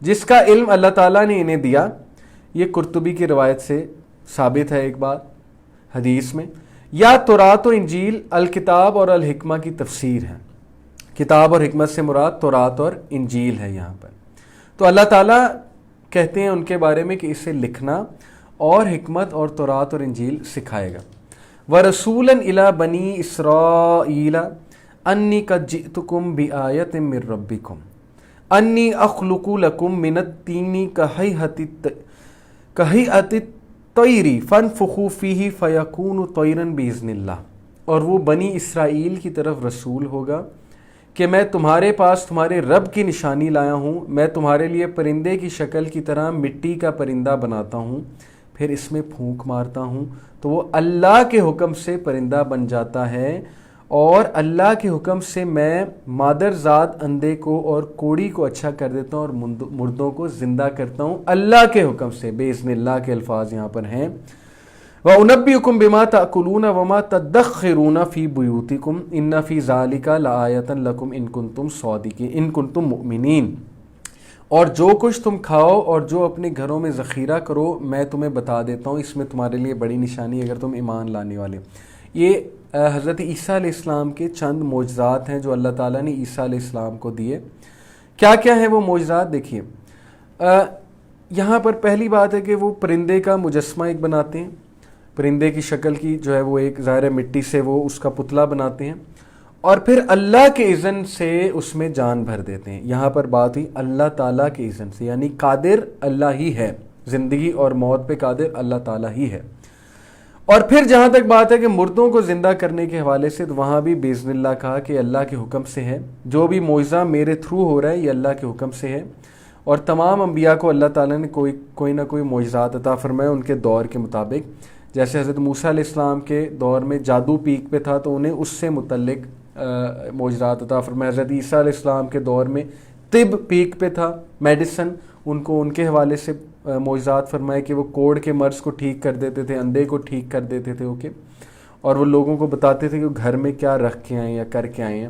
جس کا علم اللہ تعالیٰ نے انہیں دیا۔ یہ قرطبی کی روایت سے ثابت ہے ایک بات حدیث میں۔ یا تورات و انجیل الکتاب اور الحکمہ کی تفسیر ہے، کتاب اور حکمت سے مراد تورات اور انجیل ہے یہاں پر۔ تو اللہ تعالیٰ کہتے ہیں ان کے بارے میں کہ اسے لکھنا اور حکمت اور تورات اور انجیل سکھائے گا۔ وَرَسُولًا إِلَى بَنِي إِسْرَائِيلَ أَنِّي قَدْ جِئْتُكُمْ بِآيَةٍ مِّن رَّبِّكُمْ أَنِّي أَخْلُقُ لَكُم مِّنَ الطِّينِ كَهَيْئَةِ الطَّيْرِ فَانفُخُوا فِيهِ فَيَكُونُ طَيْرًا بِإِذْنِ اللَّهِ، اور وہ بنی اسرائیل کی طرف رسول ہوگا کہ میں تمہارے پاس تمہارے رب کی نشانی لایا ہوں، میں تمہارے لیے پرندے کی شکل کی طرح مٹی کا پرندہ بناتا ہوں، پھر اس میں پھونک مارتا ہوں تو وہ اللہ کے حکم سے پرندہ بن جاتا ہے، اور اللہ کے حکم سے میں مادر ذات اندھے کو اور کوڑی کو اچھا کر دیتا ہوں اور مردوں کو زندہ کرتا ہوں اللہ کے حکم سے۔ بِإِذْنِ اللہ کے الفاظ یہاں پر ہیں۔ وَأُنَبِّئُكُم بِمَا تَأْكُلُونَ وَمَا تَدَّخِرُونَ فِي بُيُوتِكُمْ إِنَّ فِي ذَلِكَ لَآيَةً لَكُمْ إِن كُنتُمْ صَادِقِينَ إِن كُنتُم مُؤْمِنِينَ، اور جو کچھ تم کھاؤ اور جو اپنے گھروں میں ذخیرہ کرو میں تمہیں بتا دیتا ہوں، اس میں تمہارے لیے بڑی نشانی اگر تم ایمان لانے والے۔ یہ حضرت عیسیٰ علیہ السلام کے چند معجزات ہیں جو اللہ تعالیٰ نے عیسیٰ علیہ السلام کو دیے۔ کیا کیا ہیں وہ معجزات؟ دیکھیے، یہاں پر پہلی بات ہے کہ وہ پرندے کا مجسمہ ایک بناتے ہیں، پرندے کی شکل کی جو ہے وہ ایک ظاہر مٹی سے وہ اس کا پتلا بناتے ہیں، اور پھر اللہ کے اذن سے اس میں جان بھر دیتے ہیں۔ یہاں پر بات ہوئی اللہ تعالیٰ کے اذن سے، یعنی قادر اللہ ہی ہے، زندگی اور موت پہ قادر اللہ تعالیٰ ہی ہے۔ اور پھر جہاں تک بات ہے کہ مردوں کو زندہ کرنے کے حوالے سے، تو وہاں بھی باذن اللہ کہا کہ اللہ کے حکم سے ہے، جو بھی معجزہ میرے تھرو ہو رہا ہے یہ اللہ کے حکم سے ہے، اور تمام انبیاء کو اللہ تعالیٰ نے کوئی نہ کوئی معجزات عطا فرمائے ان کے دور کے مطابق۔ جیسے حضرت موسیٰ علیہ السلام کے دور میں جادو پیک پہ تھا تو انہیں اس سے متعلق معجزات عطا فرمائے۔ حضرت عیسیٰ علیہ السلام کے دور میں طب پیک پہ تھا، میڈیسن، ان کے حوالے سے معجزات فرمائے کہ وہ کوڑ کے مرض کو ٹھیک کر دیتے تھے، اندھے کو ٹھیک کر دیتے تھے اور وہ لوگوں کو بتاتے تھے کہ وہ گھر میں کیا رکھ کے آئیں یا کر کے آئیں ہیں۔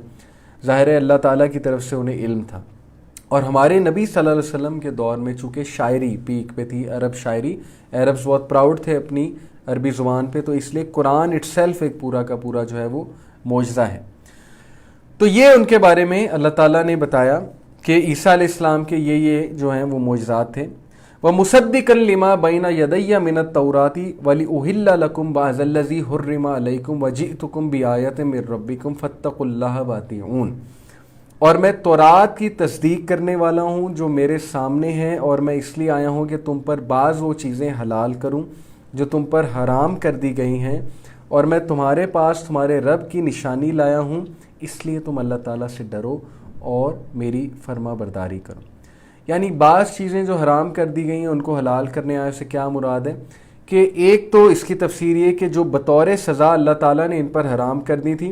ظاہر ہے اللہ تعالیٰ کی طرف سے انہیں علم تھا۔ اور ہمارے نبی صلی اللہ علیہ وسلم کے دور میں چونکہ شاعری پیک پہ تھی، عرب شاعری، عربز بہت پراؤڈ تھے اپنی عربی زبان پہ، تو اس لیے قرآن اٹ سیلف ایک پورا کا پورا جو ہے وہ معجزہ ہے۔ تو یہ ان کے بارے میں اللہ تعالیٰ نے بتایا کہ عیسیٰ علیہ السلام کے یہ جو ہیں وہ معجزات تھے۔ وَمُصَدِّقًا لِمَا بَيْنَ يَدَيَّ مِنَ التَّوْرَاةِ وَلِأُحِلَّ لَكُمْ بَعْضَ الَّذِي حُرِّمَ عَلَيْكُمْ وَجِئْتُكُمْ بِآيَةٍ مِّن رَّبِّكُمْ فَاتَّقُوا اللَّهَ وَأَطِيعُونِ۔ اور میں تورات کی تصدیق کرنے والا ہوں جو میرے سامنے ہے، اور میں اس لیے آیا ہوں کہ تم پر بعض وہ چیزیں حلال کروں جو تم پر حرام کر دی گئی ہیں، اور میں تمہارے پاس تمہارے رب کی نشانی لایا ہوں، اس لیے تم اللہ تعالیٰ سے ڈرو اور میری فرما برداری کرو۔ یعنی بعض چیزیں جو حرام کر دی گئی ہیں ان کو حلال کرنے آئے، سے کیا مراد ہے کہ ایک تو اس کی تفسیر یہ کہ جو بطور سزا اللہ تعالیٰ نے ان پر حرام کر دی تھی،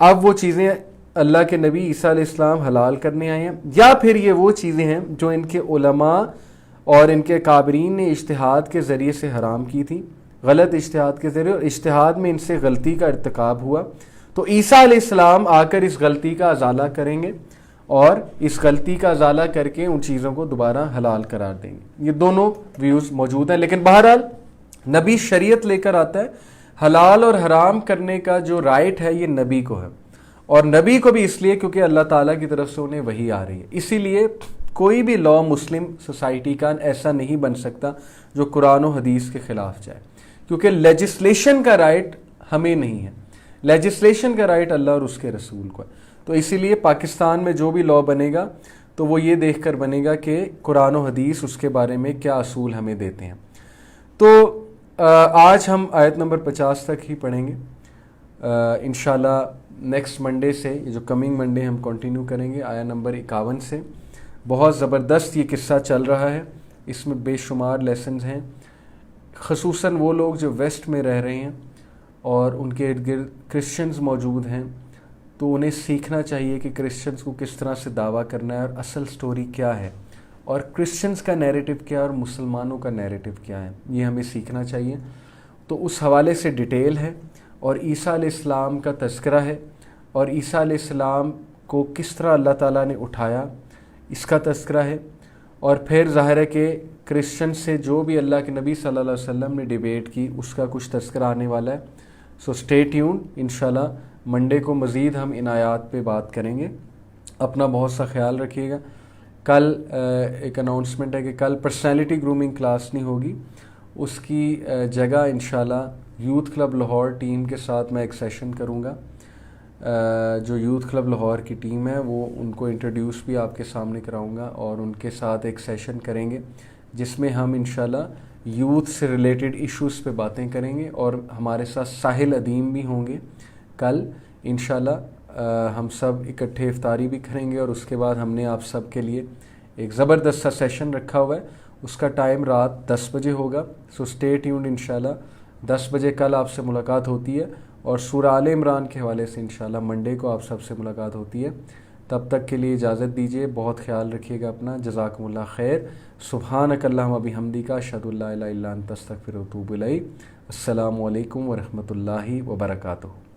اب وہ چیزیں اللہ کے نبی عیسیٰ علیہ السلام حلال کرنے آئے ہیں، یا پھر یہ وہ چیزیں ہیں جو ان کے علماء اور ان کے کابرین نے اجتہاد کے ذریعے سے حرام کی تھی، غلط اجتہاد کے ذریعے، اور اجتہاد میں ان سے غلطی کا ارتکاب ہوا، تو عیسیٰ علیہ السلام آ کر اس غلطی کا ازالہ کریں گے اور اس غلطی کا ازالہ کر کے ان چیزوں کو دوبارہ حلال قرار دیں گے۔ یہ دونوں ویوز موجود ہیں، لیکن بہرحال نبی شریعت لے کر آتا ہے، حلال اور حرام کرنے کا جو رائٹ ہے یہ نبی کو ہے، اور نبی کو بھی اس لیے کیونکہ اللہ تعالیٰ کی طرف سے انہیں وحی آ رہی ہے۔ اسی لیے کوئی بھی لا مسلم سوسائٹی کا ایسا نہیں بن سکتا جو قرآن و حدیث کے خلاف جائے، کیونکہ لیجسلیشن کا رائٹ ہمیں نہیں ہے، لیجسلیشن کا رائٹ اللہ اور اس کے رسول کو ہے۔ تو اسی لیے پاکستان میں جو بھی لا بنے گا تو وہ یہ دیکھ کر بنے گا کہ قرآن و حدیث اس کے بارے میں کیا اصول ہمیں دیتے ہیں۔ تو آج ہم آیت نمبر 50 تک ہی پڑھیں گے، انشاءاللہ نیکسٹ منڈے سے، یہ جو کمنگ منڈے ہم کنٹینیو کریں گے آیت نمبر 51 سے۔ بہت زبردست یہ قصہ چل رہا ہے، اس میں بے شمار لیسنز ہیں، خصوصاً وہ لوگ جو ویسٹ میں رہ رہے ہیں اور ان کے ارد گرد کرسچنز موجود ہیں، تو انہیں سیکھنا چاہیے کہ کرسچنز کو کس طرح سے دعویٰ کرنا ہے اور اصل سٹوری کیا ہے، اور کرسچنز کا نیریٹو کیا ہے اور مسلمانوں کا نیریٹو کیا ہے، یہ ہمیں سیکھنا چاہیے۔ تو اس حوالے سے ڈیٹیل ہے، اور عیسیٰ علیہ السلام کا تذکرہ ہے، اور عیسیٰ علیہ السلام کو کس طرح اللہ تعالیٰ نے اٹھایا اس کا تذکرہ ہے، اور پھر ظاہر ہے کہ کرسچن سے جو بھی اللہ کے نبی صلی اللہ علیہ وسلم نے ڈیبیٹ کی اس کا کچھ تذکرہ آنے والا ہے۔ سو اسٹے ٹیون، انشاءاللہ منڈے کو مزید ہم ان آیات پہ بات کریں گے۔ اپنا بہت سا خیال رکھیے گا۔ کل ایک اناؤنسمنٹ ہے کہ کل پرسنالٹی گرومنگ کلاس نہیں ہوگی، اس کی جگہ انشاءاللہ یوتھ کلب لاہور ٹیم کے ساتھ میں ایک سیشن کروں گا۔ جو یوتھ کلب لاہور کی ٹیم ہے وہ ان کو انٹروڈیوس بھی آپ کے سامنے کراؤں گا، اور ان کے ساتھ ایک سیشن کریں گے جس میں ہم انشاءاللہ یوتھ سے ریلیٹڈ ایشوز پہ باتیں کریں گے، اور ہمارے ساتھ ساحل ادیم بھی ہوں گے کل انشاءاللہ۔ ہم سب اکٹھے افطاری بھی کریں گے، اور اس کے بعد ہم نے آپ سب کے لیے ایک زبردست سا سیشن رکھا ہوا ہے، اس کا ٹائم رات 10 بجے ہوگا۔ سو اسٹے ٹیونڈ، انشاءاللہ 10 بجے کل آپ سے ملاقات ہوتی ہے، اور سورہ آل عمران کے حوالے سے انشاءاللہ منڈے کو آپ سب سے ملاقات ہوتی ہے۔ تب تک کے لیے اجازت دیجیے، بہت خیال رکھیے گا اپنا، جزاکم اللہ خیر۔ سبحانک اللہم وبحمدک، اشہد ان لا الہ الا انت، استغفرک و اتوب الیک۔ السلام علیکم ورحمۃ اللہ وبرکاتہ۔